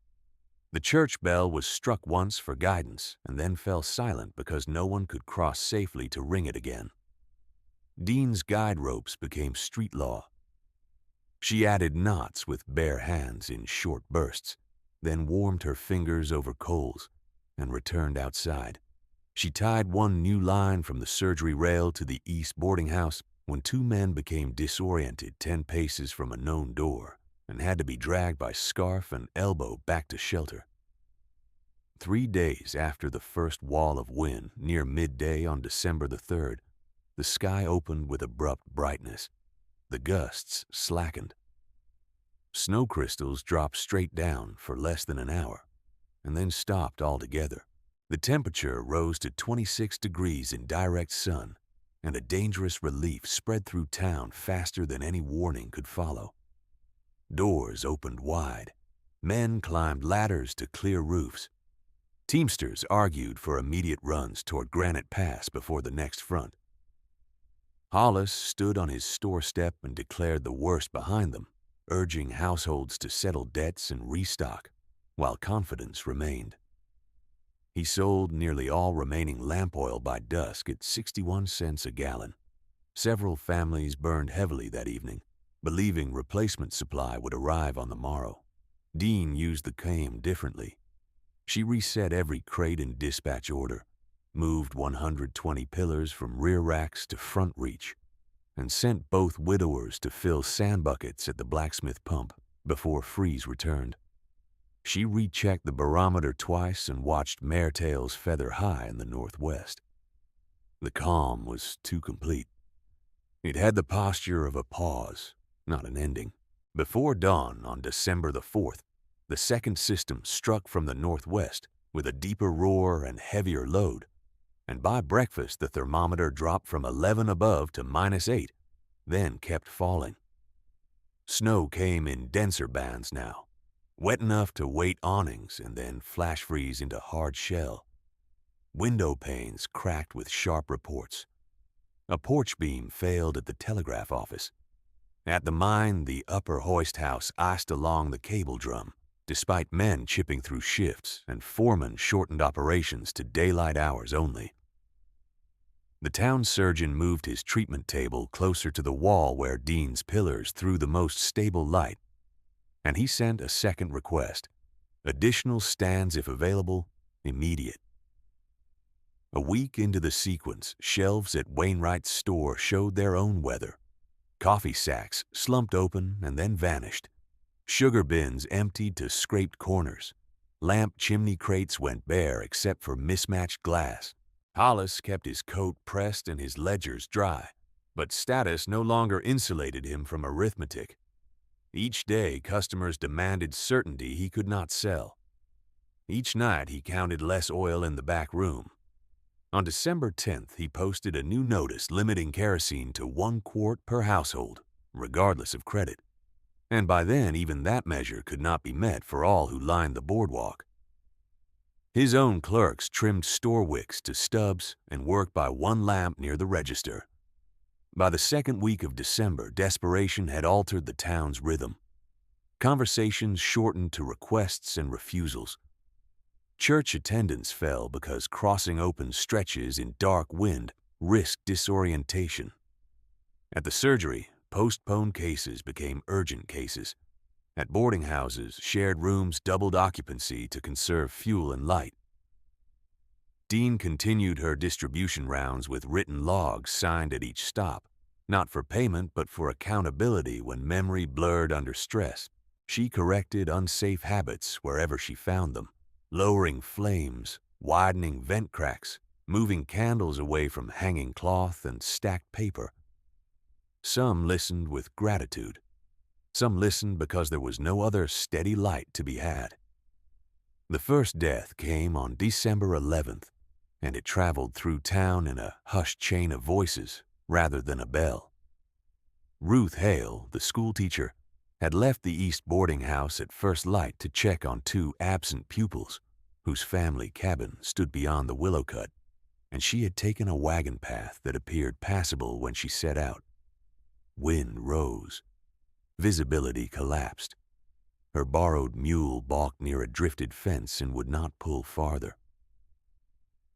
The church bell was struck once for guidance and then fell silent because no one could cross safely to ring it again. Dean's guide ropes became street law. She added knots with bare hands in short bursts, then warmed her fingers over coals and returned outside. She tied 1 new line from the surgery rail to the east boarding house when 2 men became disoriented 10 paces from a known door and had to be dragged by scarf and elbow back to shelter. 3 days after the first wall of wind, near midday on December the 3rd, the sky opened with abrupt brightness. The gusts slackened. Snow crystals dropped straight down for less than an hour, and then stopped altogether. The temperature rose to 26 degrees in direct sun, and a dangerous relief spread through town faster than any warning could follow. Doors opened wide. Men climbed ladders to clear roofs. Teamsters argued for immediate runs toward Granite Pass before the next front. Hollis stood on his store step and declared the worst behind them, urging households to settle debts and restock, while confidence remained. He sold nearly all remaining lamp oil by dusk at 61 cents a gallon. Several families burned heavily that evening, believing replacement supply would arrive on the morrow. Dean used the cane differently. She reset every crate in dispatch order, moved 120 pillars from rear racks to front reach, and sent both widowers to fill sand buckets at the blacksmith pump before Freeze returned. She rechecked the barometer twice and watched maretails feather high in the northwest. The calm was too complete. It had the posture of a pause, not an ending. Before dawn on December the 4th, the second system struck from the northwest with a deeper roar and heavier load, and by breakfast the thermometer dropped from 11 above to -8, then kept falling. Snow came in denser bands now, wet enough to weight awnings and then flash freeze into hard shell. Window panes cracked with sharp reports. A porch beam failed at the telegraph office. At the mine, the upper hoist house iced along the cable drum, despite men chipping through shifts and foremen shortened operations to daylight hours only. The town surgeon moved his treatment table closer to the wall where Dean's pillars threw the most stable light, and he sent a second request: additional stands if available, immediate. A week into the sequence, shelves at Wainwright's store showed their own weather. Coffee sacks slumped open and then vanished. Sugar bins emptied to scraped corners. Lamp chimney crates went bare except for mismatched glass. Hollis kept his coat pressed and his ledgers dry, but status no longer insulated him from arithmetic. Each day, customers demanded certainty he could not sell. Each night, he counted less oil in the back room. On December 10th, he posted a new notice limiting kerosene to 1 quart per household, regardless of credit. and by then even that measure could not be met for all who lined the boardwalk. His own clerks trimmed store wicks to stubs and worked by one lamp near the register. By the second week of December, desperation had altered the town's rhythm. Conversations shortened to requests and refusals. Church attendance fell because crossing open stretches in dark wind risked disorientation. At the surgery, postponed cases became urgent cases. At boarding houses, shared rooms doubled occupancy to conserve fuel and light. Dean continued her distribution rounds with written logs signed at each stop, not for payment but for accountability when memory blurred under stress. She corrected unsafe habits wherever she found them, lowering flames, widening vent cracks, moving candles away from hanging cloth and stacked paper. Some listened with gratitude. Some listened because there was no other steady light to be had. The first death came on December 11th, and it traveled through town in a hushed chain of voices rather than a bell. Ruth Hale, the schoolteacher, had left the East boarding house at first light to check on two absent pupils whose family cabin stood beyond the willow cut, and she had taken a wagon path that appeared passable when she set out. Wind rose. Visibility collapsed. Her borrowed mule balked near a drifted fence and would not pull farther.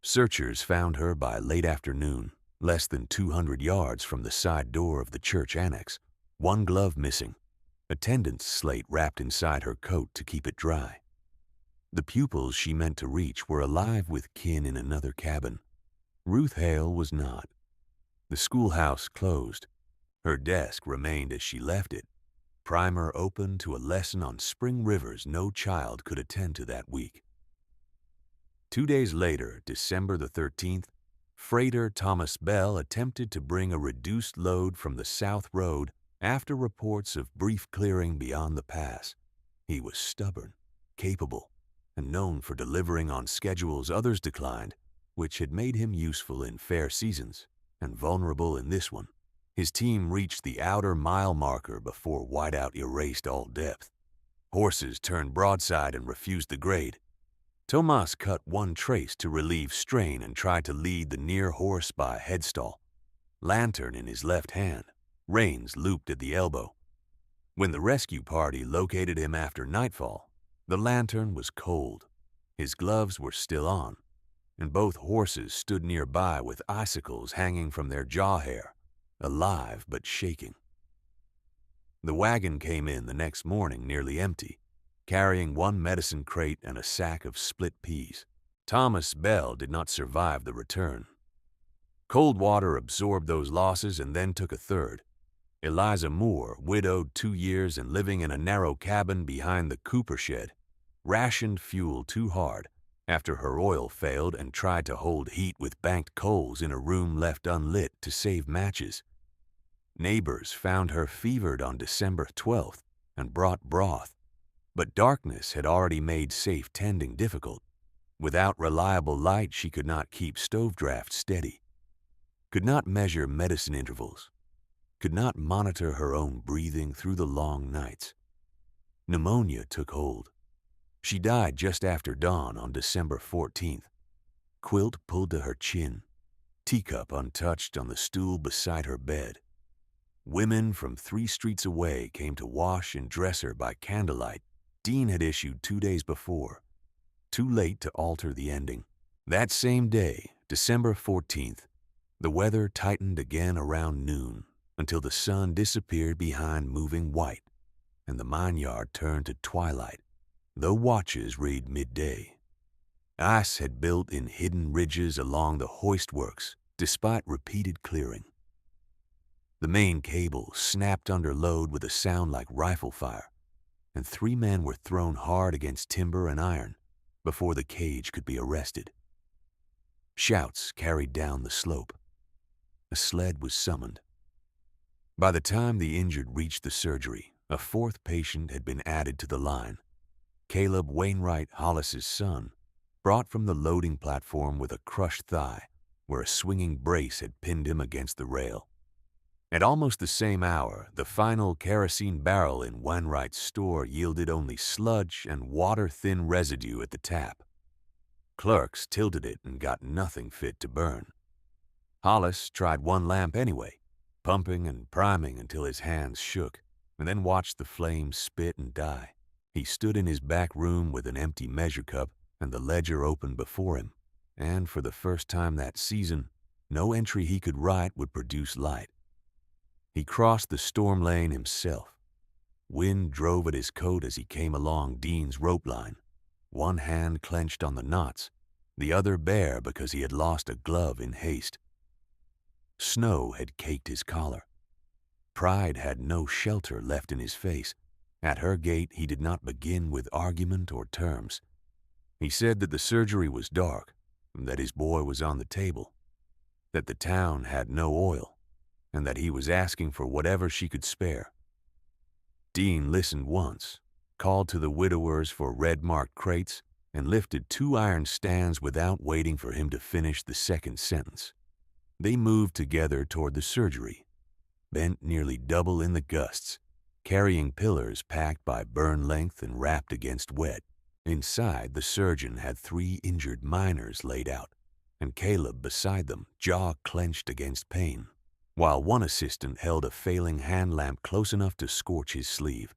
Searchers found her by late afternoon, less than 200 yards from the side door of the church annex, one glove missing, attendance slate wrapped inside her coat to keep it dry. The pupils she meant to reach were alive with kin in another cabin. Ruth Hale was not. The schoolhouse closed. Her desk remained as she left it, primer open to a lesson on spring rivers no child could attend to that week. 2 days later, December the 13th, freighter Thomas Bell attempted to bring a reduced load from the South Road after reports of brief clearing beyond the pass. He was stubborn, capable, and known for delivering on schedules others declined, which had made him useful in fair seasons and vulnerable in this one. His team reached the outer mile marker before whiteout erased all depth. Horses turned broadside and refused the grade. Tomas cut one trace to relieve strain and tried to lead the near horse by headstall, lantern in his left hand, reins looped at the elbow. When the rescue party located him after nightfall, the lantern was cold. His gloves were still on, and both horses stood nearby with icicles hanging from their jaw hair, alive but shaking. The wagon came in the next morning nearly empty, carrying one medicine crate and a sack of split peas. Thomas Bell did not survive the return. Cold water absorbed those losses and then took a third. Eliza Moore, widowed 2 years and living in a narrow cabin behind the Cooper shed, rationed fuel too hard after her oil failed and tried to hold heat with banked coals in a room left unlit to save matches. Neighbors found her fevered on December 12th and brought broth, but darkness had already made safe tending difficult. Without reliable light, she could not keep stove drafts steady, could not measure medicine intervals, could not monitor her own breathing through the long nights. Pneumonia took hold. She died just after dawn on December 14th. Quilt pulled to her chin, teacup untouched on the stool beside her bed. Women from 3 streets away came to wash and dress her by candlelight Dean had issued 2 days before, too late to alter the ending. That same day, December 14th, the weather tightened again around noon until the sun disappeared behind moving white and the mine yard turned to twilight, though watches read midday. Ice had built in hidden ridges along the hoist works despite repeated clearing. The main cable snapped under load with a sound like rifle fire, and 3 men were thrown hard against timber and iron before the cage could be arrested. Shouts carried down the slope. A sled was summoned. By the time the injured reached the surgery, a 4th patient had been added to the line. Caleb Wainwright Hollis's son, brought from the loading platform with a crushed thigh where a swinging brace had pinned him against the rail. At almost the same hour, the final kerosene barrel in Wainwright's store yielded only sludge and water-thin residue at the tap. Clerks tilted it and got nothing fit to burn. Hollis tried one lamp anyway, pumping and priming until his hands shook, and then watched the flames spit and die. He stood in his back room with an empty measure cup and the ledger open before him, and for the first time that season, no entry he could write would produce light. He crossed the storm lane himself. Wind drove at his coat as he came along Dean's rope line, one hand clenched on the knots, the other bare because he had lost a glove in haste. Snow had caked his collar. Pride had no shelter left in his face. At her gate he did not begin with argument or terms. He said that the surgery was dark, that his boy was on the table, that the town had no oil, and that he was asking for whatever she could spare. Dean listened once, called to the widowers for red-marked crates, and lifted 2 iron stands without waiting for him to finish the second sentence. They moved together toward the surgery, bent nearly double in the gusts, carrying pillars packed by burn length and wrapped against wet. Inside, the surgeon had 3 injured miners laid out, and Caleb beside them, jaw clenched against pain, while one assistant held a failing hand lamp close enough to scorch his sleeve.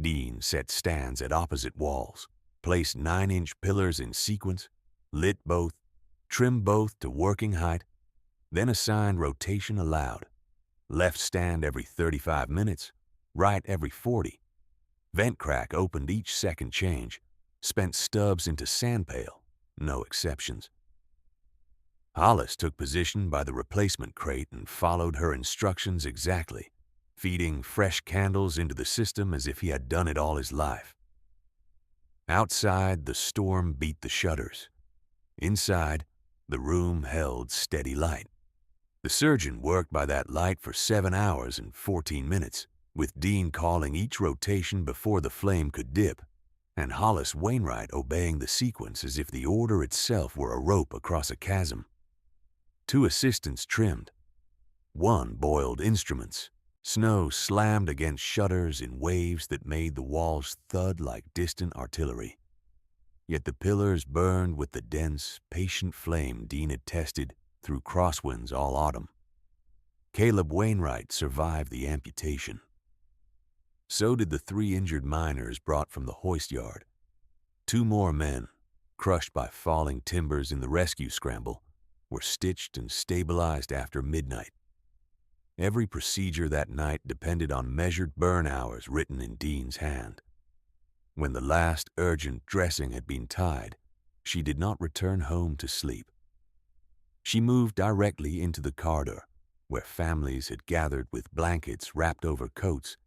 Dean set stands at opposite walls, placed 9-inch pillars in sequence, lit both, trimmed both to working height, then assigned rotation allowed. Left stand every 35 minutes, right every 40. Vent crack opened each second change, spent stubs into sand pail, no exceptions. Hollis took position by the replacement crate and followed her instructions exactly, feeding fresh candles into the system as if he had done it all his life. Outside, the storm beat the shutters. Inside, the room held steady light. The surgeon worked by that light for 7 hours and 14 minutes, with Dean calling each rotation before the flame could dip, and Hollis Wainwright obeying the sequence as if the order itself were a rope across a chasm. 2 assistants trimmed. 1 boiled instruments. Snow slammed against shutters in waves that made the walls thud like distant artillery. Yet the pillars burned with the dense, patient flame Dean had tested through crosswinds all autumn. Caleb Wainwright survived the amputation. So did the 3 injured miners brought from the hoist yard. 2 more men, crushed by falling timbers in the rescue scramble, were stitched and stabilized after midnight. Every procedure that night depended on measured burn hours written in Dean's hand. When the last urgent dressing had been tied, she did not return home to sleep. She moved directly into the corridor, where families had gathered with blankets wrapped over coats,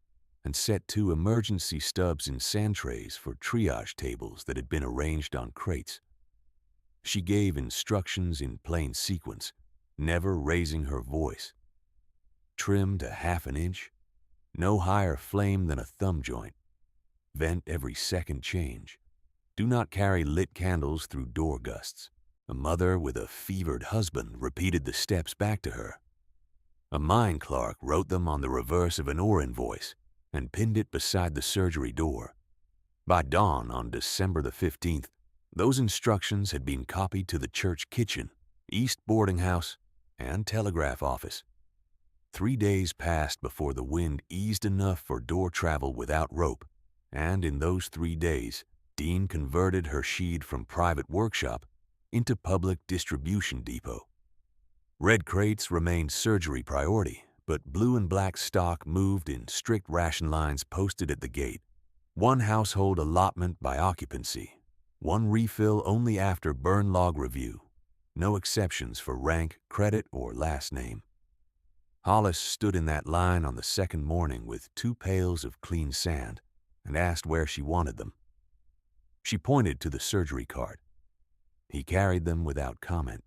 and set 2 emergency stubs in sand trays for triage tables that had been arranged on crates. She gave instructions in plain sequence, never raising her voice. Trim to 1/2 inch, no higher flame than a thumb joint. Vent every second change. Do not carry lit candles through door gusts. A mother with a fevered husband repeated the steps back to her. A mine clerk wrote them on the reverse of an ore invoice and pinned it beside the surgery door. By dawn on December the 15th, those instructions had been copied to the church kitchen, East boarding house, and telegraph office. 3 days passed before the wind eased enough for door travel without rope, and in those 3 days, Dean converted her shed from private workshop into public distribution depot. Red crates remained surgery priority, but blue and black stock moved in strict ration lines posted at the gate. 1 household allotment by occupancy, 1 refill only after burn log review, no exceptions for rank, credit, or last name. Hollis stood in that line on the second morning with 2 pails of clean sand and asked where she wanted them. She pointed to the surgery cart. He carried them without comment.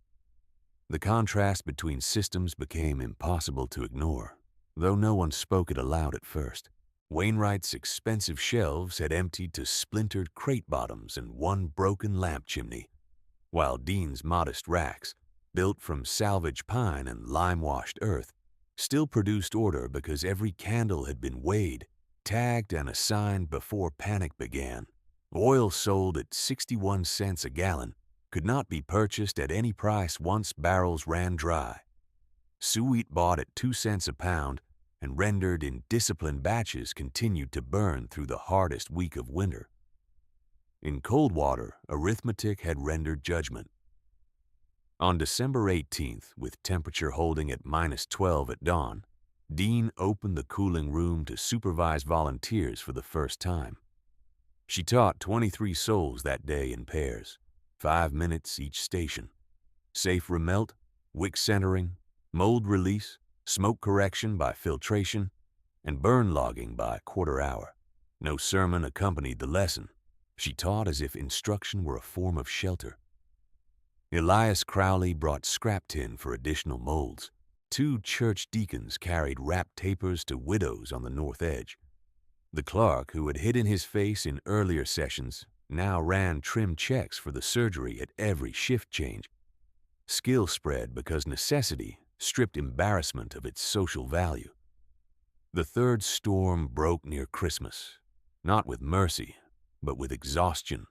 The contrast between systems became impossible to ignore, though no one spoke it aloud at first. Wainwright's expensive shelves had emptied to splintered crate bottoms and 1 broken lamp chimney, while Dean's modest racks, built from salvaged pine and lime-washed earth, still produced order because every candle had been weighed, tagged, and assigned before panic began. Oil sold at 61 cents a gallon could not be purchased at any price once barrels ran dry. Suet bought at 2 cents a pound and rendered in disciplined batches continued to burn through the hardest week of winter. In cold water, arithmetic had rendered judgment. On December 18th, with temperature holding at -12 at dawn, Dean opened the cooling room to supervise volunteers for the first time. She taught 23 souls that day in pairs, 5 minutes each station. Safe remelt, wick centering, mold release, smoke correction by filtration, and burn logging by quarter hour. No sermon accompanied the lesson. She taught as if instruction were a form of shelter. Elias Crowley brought scrap tin for additional molds. 2 church deacons carried wrapped tapers to widows on the north edge. The clerk, who had hidden his face in earlier sessions, now ran trim checks for the surgery at every shift change. Skill spread because necessity stripped embarrassment of its social value. The third storm broke near Christmas, not with mercy, but with exhaustion.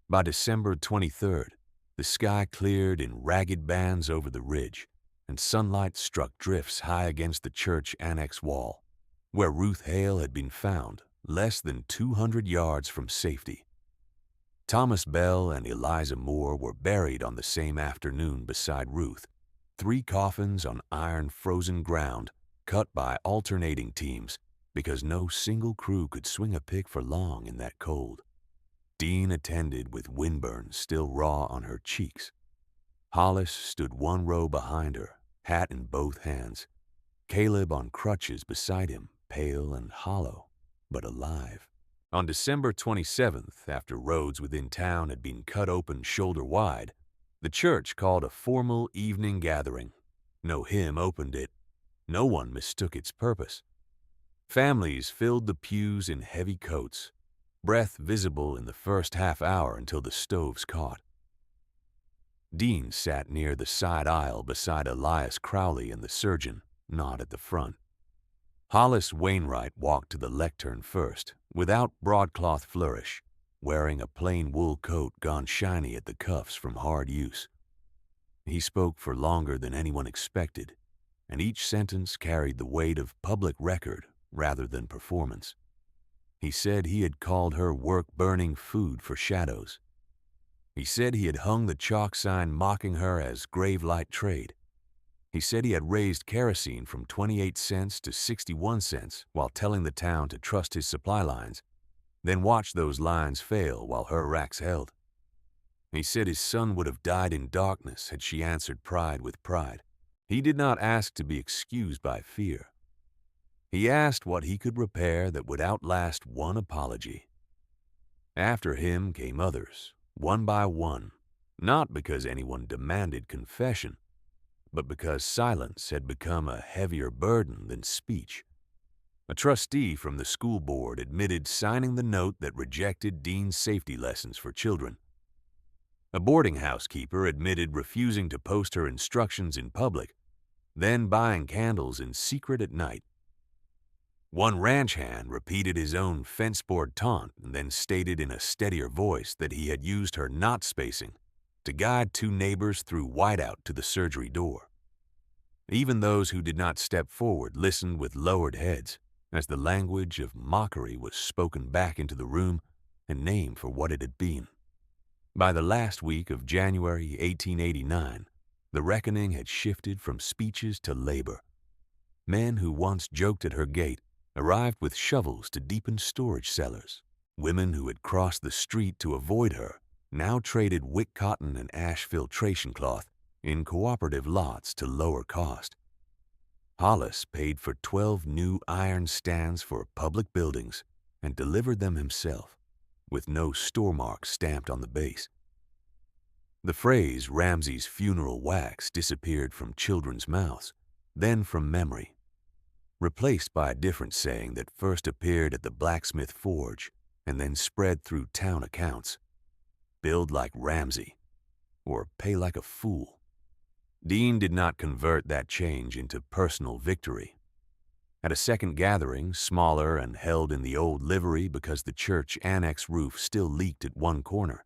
By December 23rd, the sky cleared in ragged bands over the ridge, and sunlight struck drifts high against the church annex wall, where Ruth Hale had been found, less than 200 yards from safety. Thomas Bell and Eliza Moore were buried on the same afternoon beside Ruth, 3 coffins on iron-frozen ground, cut by alternating teams, because no single crew could swing a pick for long in that cold. Dean attended with windburns still raw on her cheeks. Hollis stood 1 row behind her, hat in both hands. Caleb on crutches beside him, pale and hollow, but alive. On December 27th, after roads within town had been cut open shoulder-wide, the church called a formal evening gathering. No hymn opened it. No one mistook its purpose. Families filled the pews in heavy coats, breath visible in the first half hour until the stoves caught. Dean sat near the side aisle beside Elias Crowley and the surgeon, not at the front. Hollis Wainwright walked to the lectern first, without broadcloth flourish, wearing a plain wool coat gone shiny at the cuffs from hard use. He spoke for longer than anyone expected, and each sentence carried the weight of public record rather than performance. He said he had called her work-burning food for shadows. He said he had hung the chalk sign mocking her as grave-light trade. He said he had raised kerosene from 28 cents to 61 cents while telling the town to trust his supply lines, then watch those lines fail while her racks held. He said his son would have died in darkness had she answered pride with pride. He did not ask to be excused by fear. He asked what he could repair that would outlast one apology. After him came others, one by one, not because anyone demanded confession, but because silence had become a heavier burden than speech. A trustee from the school board admitted signing the note that rejected Dean's safety lessons for children. A boarding house keeper admitted refusing to post her instructions in public, then buying candles in secret at night. One ranch hand repeated his own fence-board taunt and then stated in a steadier voice that he had used her knot spacing to guide 2 neighbors through whiteout to the surgery door. Even those who did not step forward listened with lowered heads as the language of mockery was spoken back into the room and named for what it had been. By the last week of January 1889, the reckoning had shifted from speeches to labor. Men who once joked at her gate arrived with shovels to deepen storage cellars. Women who had crossed the street to avoid her now traded wick cotton and ash filtration cloth in cooperative lots to lower cost. Hollis paid for 12 new iron stands for public buildings and delivered them himself, with no store mark stamped on the base. The phrase Ramsey's funeral wax disappeared from children's mouths, then from memory, replaced by a different saying that first appeared at the blacksmith forge and then spread through town accounts. Build like Ramsey, or pay like a fool. Dean did not convert that change into personal victory. At a second gathering, smaller and held in the old livery because the church annex roof still leaked at one corner,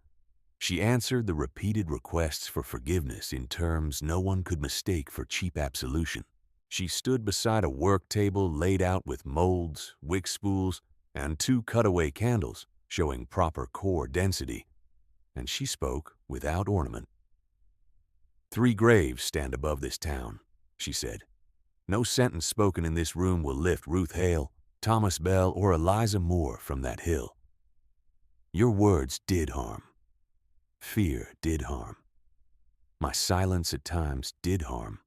she answered the repeated requests for forgiveness in terms no one could mistake for cheap absolution. She stood beside a work table laid out with molds, wick spools, and 2 cutaway candles showing proper core density, and she spoke without ornament. 3 graves stand above this town, she said. No sentence spoken in this room will lift Ruth Hale, Thomas Bell, or Eliza Moore from that hill. Your words did harm. Fear did harm. My silence at times did harm.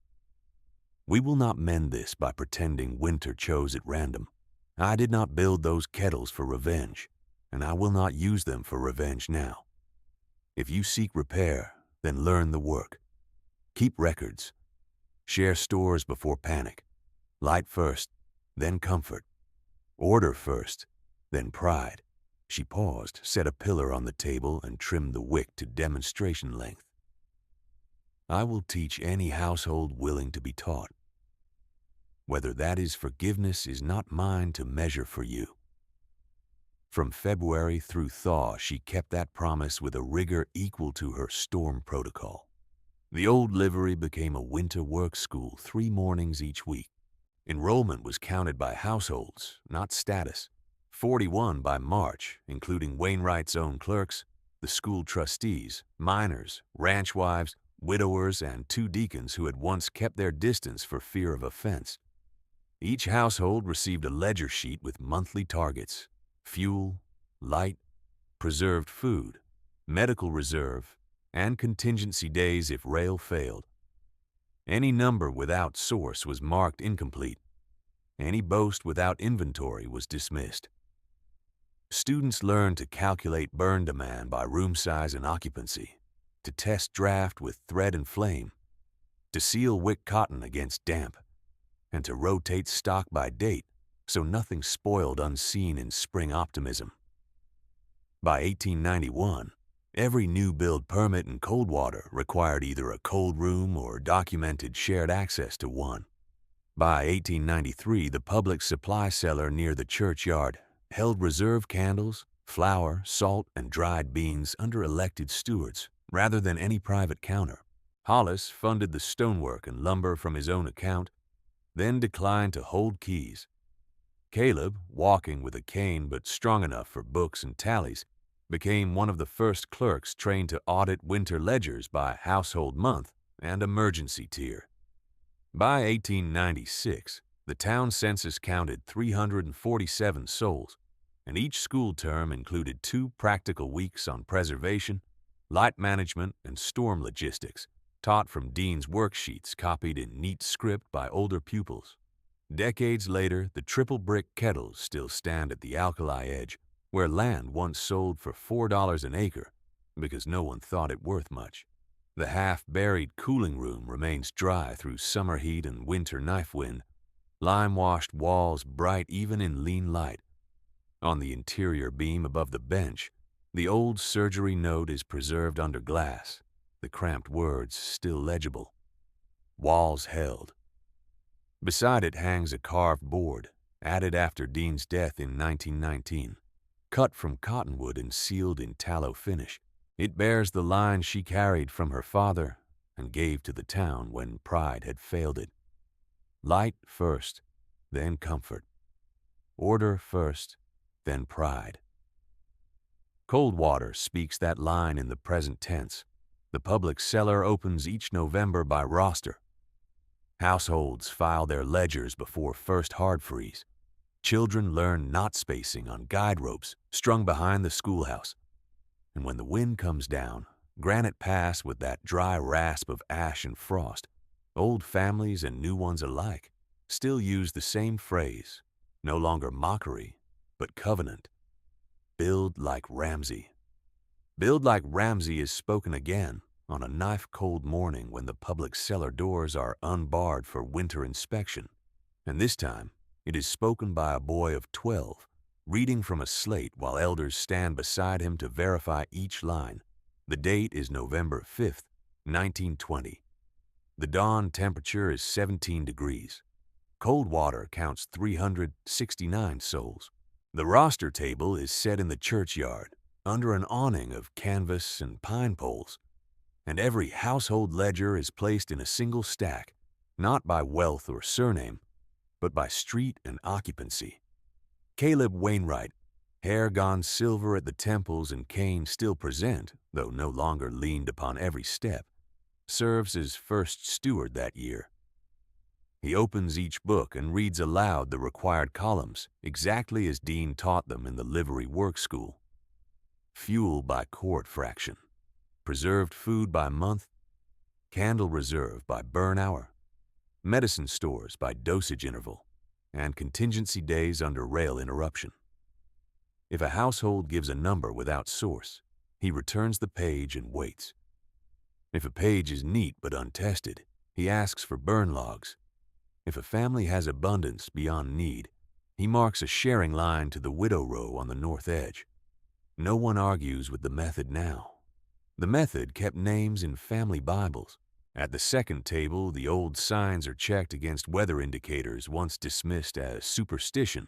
We will not mend this by pretending winter chose at random. I did not build those kettles for revenge, and I will not use them for revenge now. If you seek repair, then learn the work. Keep records. Share stores before panic. Light first, then comfort. Order first, then pride. She paused, set a pillar on the table, and trimmed the wick to demonstration length. I will teach any household willing to be taught. Whether that is forgiveness is not mine to measure for you. From February through thaw, she kept that promise with a rigor equal to her storm protocol. The old livery became a winter work school 3 mornings each week. Enrollment was counted by households, not status. 41 by March, including Wainwright's own clerks, the school trustees, minors, ranch wives, widowers, and 2 deacons who had once kept their distance for fear of offense. Each household received a ledger sheet with monthly targets: fuel, light, preserved food, medical reserve, and contingency days if rail failed. Any number without source was marked incomplete. Any boast without inventory was dismissed. Students learned to calculate burn demand by room size and occupancy, to test draft with thread and flame, to seal wick cotton against damp, and to rotate stock by date so nothing spoiled unseen in spring optimism. By 1891, every new build permit in Coldwater required either a cold room or documented shared access to one. By 1893, the public supply cellar near the churchyard held reserve candles, flour, salt, and dried beans under elected stewards rather than any private counter. Hollis funded the stonework and lumber from his own account, then declined to hold keys. Caleb, walking with a cane but strong enough for books and tallies, became one of the first clerks trained to audit winter ledgers by household month and emergency tier. By 1896, the town census counted 347 souls, and each school term included 2 practical weeks on preservation, light management, and storm logistics, taught from Dean's worksheets copied in neat script by older pupils. Decades later, the triple brick kettles still stand at the alkali edge, where land once sold for $4 an acre because no one thought it worth much. The half-buried cooling room remains dry through summer heat and winter knife wind, lime-washed walls bright even in lean light. On the interior beam above the bench, the old surgery note is preserved under glass, the cramped words still legible. Walls held. Beside it hangs a carved board, added after Dean's death in 1919. Cut from cottonwood and sealed in tallow finish. It bears the line she carried from her father and gave to the town when pride had failed it. Light first, then comfort. Order first, then pride. Coldwater speaks that line in the present tense. The public cellar opens each November by roster. Households file their ledgers before first hard freeze. Children learn knot spacing on guide ropes strung behind the schoolhouse. And when the wind comes down, granite pass with that dry rasp of ash and frost, old families and new ones alike still use the same phrase, no longer mockery, but covenant. Build like Ramsey. Build like Ramsey is spoken again on a knife-cold morning when the public cellar doors are unbarred for winter inspection, and this time it is spoken by a boy of 12, reading from a slate while elders stand beside him to verify each line. The date is November 5th, 1920. The dawn temperature is 17 degrees. Cold water counts 369 souls. The roster table is set in the churchyard, under an awning of canvas and pine poles, and every household ledger is placed in a single stack, not by wealth or surname, but by street and occupancy. Caleb Wainwright, hair gone silver at the temples and cane still present, though no longer leaned upon every step, serves as first steward that year. He opens each book and reads aloud the required columns, exactly as Dean taught them in the livery work school. Fuel by quart fraction, preserved food by month, candle reserve by burn hour, medicine stores by dosage interval, and contingency days under rail interruption. If a household gives a number without source, he returns the page and waits. If a page is neat but untested, he asks for burn logs. If a family has abundance beyond need, he marks a sharing line to the widow row on the north edge. No one argues with the method now. The method kept names in family Bibles. At the second table, the old signs are checked against weather indicators once dismissed as superstition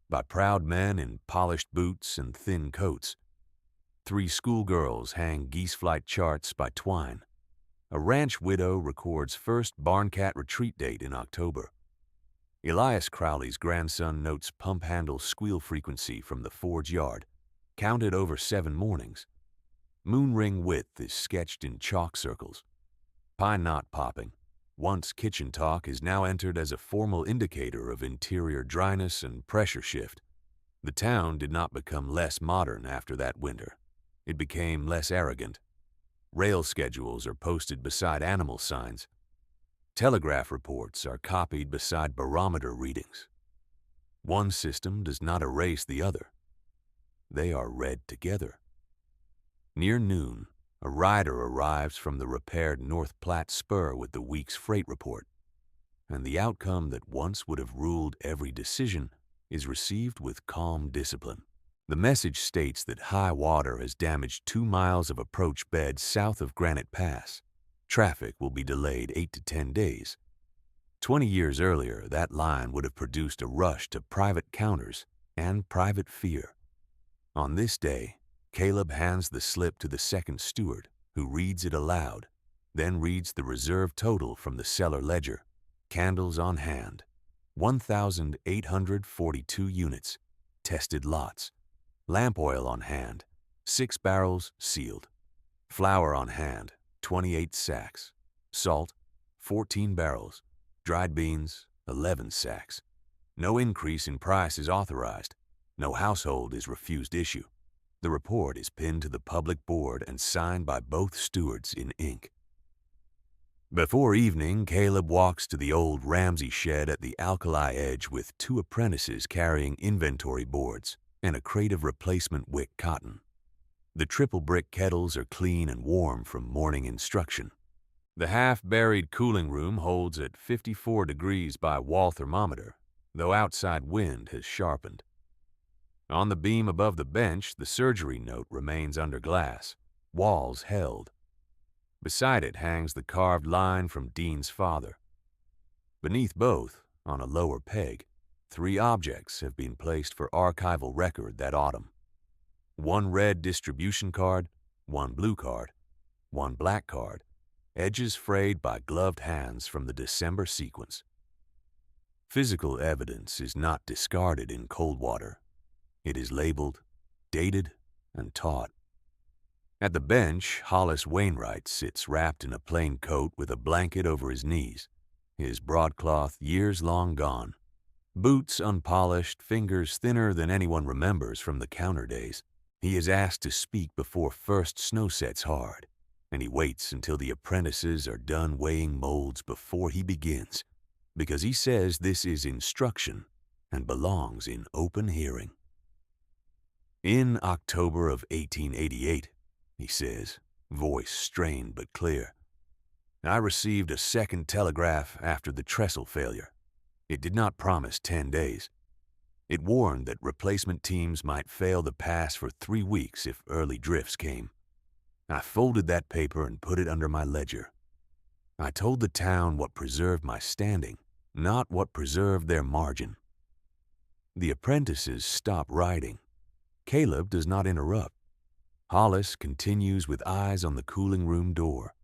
by proud men in polished boots and thin coats. 3 schoolgirls hang geese flight charts by twine. A ranch widow records first barn cat retreat date in October. Elias Crowley's grandson notes pump handle squeal frequency from the forge yard, counted over 7 mornings. Moon ring width is sketched in chalk circles. Pine knot popping, once kitchen talk, is now entered as a formal indicator of interior dryness and pressure shift. The town did not become less modern after that winter. It became less arrogant. Rail schedules are posted beside animal signs. Telegraph reports are copied beside barometer readings. One system does not erase the other. They are read together. Near noon, a rider arrives from the repaired North Platte Spur with the week's freight report, and the outcome that once would have ruled every decision is received with calm discipline. The message states that high water has damaged 2 miles of approach bed south of Granite Pass. Traffic will be delayed 8 to 10 days. 20 years earlier, that line would have produced a rush to private counters and private fear. On this day, Caleb hands the slip to the second steward, who reads it aloud, then reads the reserve total from the cellar ledger. Candles on hand, 1,842 units, tested lots. Lamp oil on hand, 6 barrels sealed. Flour on hand, 28 sacks. Salt, 14 barrels. Dried beans, 11 sacks. No increase in price is authorized. No household is refused issue. The report is pinned to the public board and signed by both stewards in ink. Before evening, Caleb walks to the old Ramsey shed at the Alkali Edge with 2 apprentices carrying inventory boards and a crate of replacement wick cotton. The triple brick kettles are clean and warm from morning instruction. The half-buried cooling room holds at 54 degrees by wall thermometer, though outside wind has sharpened. On the beam above the bench, the surgery note remains under glass, walls held. Beside it hangs the carved line from Dean's father. Beneath both, on a lower peg, 3 objects have been placed for archival record that autumn. 1 red distribution card, 1 blue card, 1 black card, edges frayed by gloved hands from the December sequence. Physical evidence is not discarded in Coldwater. It is labeled, dated, and taught. At the bench, Hollis Wainwright sits wrapped in a plain coat with a blanket over his knees, his broadcloth years long gone. Boots unpolished, fingers thinner than anyone remembers from the counter days. He is asked to speak before first snow sets hard, and he waits until the apprentices are done weighing molds before he begins, because he says this is instruction and belongs in open hearing. In October of 1888, he says, voice strained but clear, I received a second telegraph after the trestle failure. It did not promise 10 days. It warned that replacement teams might fail the pass for 3 weeks if early drifts came. I folded that paper and put it under my ledger. I told the town what preserved my standing, not what preserved their margin. The apprentices stop writing. Caleb does not interrupt. Hollis continues with eyes on the cooling room door.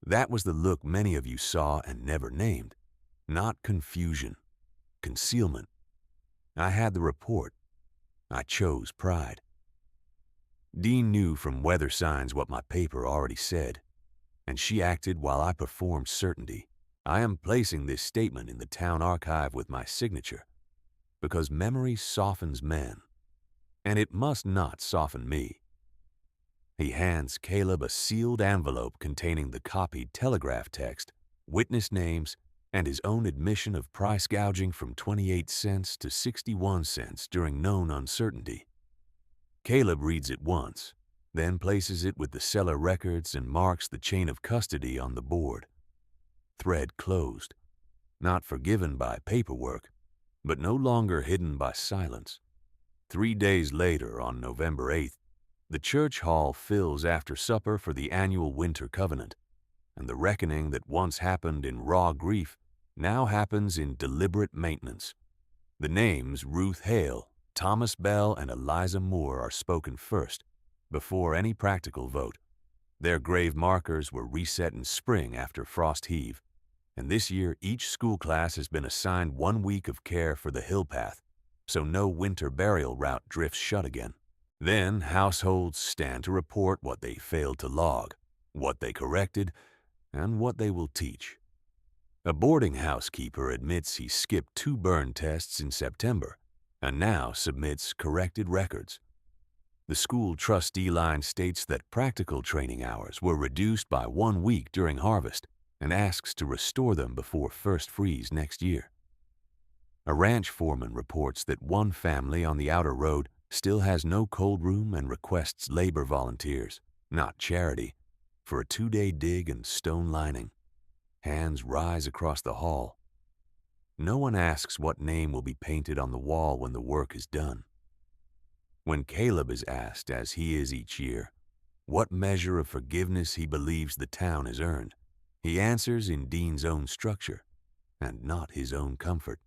That was the look many of you saw and never named. Not confusion, concealment. I had the report. I chose pride. Dean knew from weather signs what my paper already said, and she acted while I performed certainty. I am placing this statement in the town archive with my signature, because memory softens men, and it must not soften me. He hands Caleb a sealed envelope containing the copied telegraph text, witness names, and his own admission of price gouging from 28 cents to 61 cents during known uncertainty. Caleb reads it once, then places it with the seller records and marks the chain of custody on the board. Thread closed, not forgiven by paperwork, but no longer hidden by silence. 3 days later, on November 8th, the church hall fills after supper for the annual winter covenant, and the reckoning that once happened in raw grief now happens in deliberate maintenance. The names Ruth Hale, Thomas Bell, and Eliza Moore are spoken first, before any practical vote. Their grave markers were reset in spring after frost heave, and this year each school class has been assigned 1 week of care for the hill path, so no winter burial route drifts shut again. Then households stand to report what they failed to log, what they corrected, and what they will teach. A boarding housekeeper admits he skipped 2 burn tests in September and now submits corrected records. The school trustee line states that practical training hours were reduced by 1 week during harvest and asks to restore them before first freeze next year. A ranch foreman reports that one family on the outer road still has no cold room and requests labor volunteers, not charity, for a 2-day dig and stone lining. Hands rise across the hall. No one asks what name will be painted on the wall when the work is done. When Caleb is asked, as he is each year, what measure of forgiveness he believes the town has earned, he answers in Dean's own structure and not his own comfort.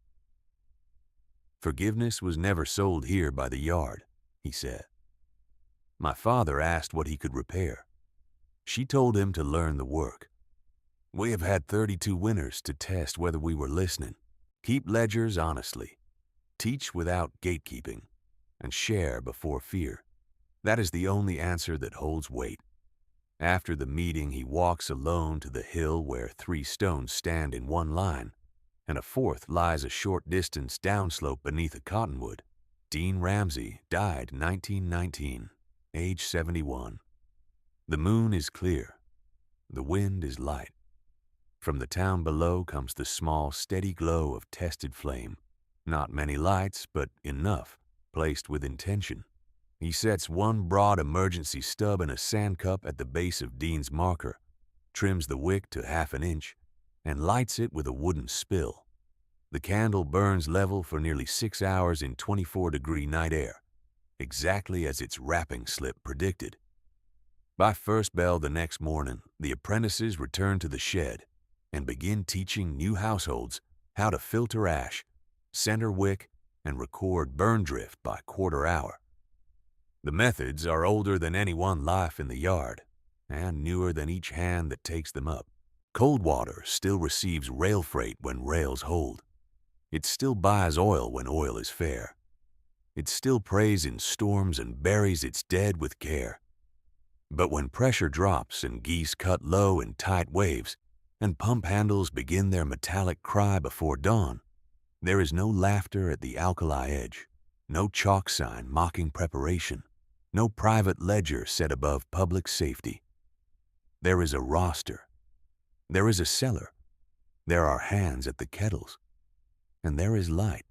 Forgiveness was never sold here by the yard, he said. My father asked what he could repair. She told him to learn the work. We have had 32 winners to test whether we were listening. Keep ledgers honestly. Teach without gatekeeping. And share before fear. That is the only answer that holds weight. After the meeting, he walks alone to the hill where 3 stones stand in one line, and a 4th lies a short distance downslope beneath a cottonwood. Dean Ramsey died 1919, age 71. The moon is clear. The wind is light. From the town below comes the small, steady glow of tested flame. Not many lights, but enough, placed with intention. He sets one broad emergency stub in a sand cup at the base of Dean's marker, trims the wick to 1/2 inch, and lights it with a wooden spill. The candle burns level for nearly 6 hours in 24-degree night air, exactly as its wrapping slip predicted. By first bell the next morning, the apprentices return to the shed and begin teaching new households how to filter ash, center wick, and record burn drift by quarter hour. The methods are older than any one life in the yard, and newer than each hand that takes them up. Cold water still receives rail freight when rails hold. It still buys oil when oil is fair. It still preys in storms and buries its dead with care. But when pressure drops and geese cut low in tight waves, and pump handles begin their metallic cry before dawn, there is no laughter at the alkali edge, no chalk sign mocking preparation, no private ledger set above public safety. There is a roster. There is a cellar. There are hands at the kettles. And there is light.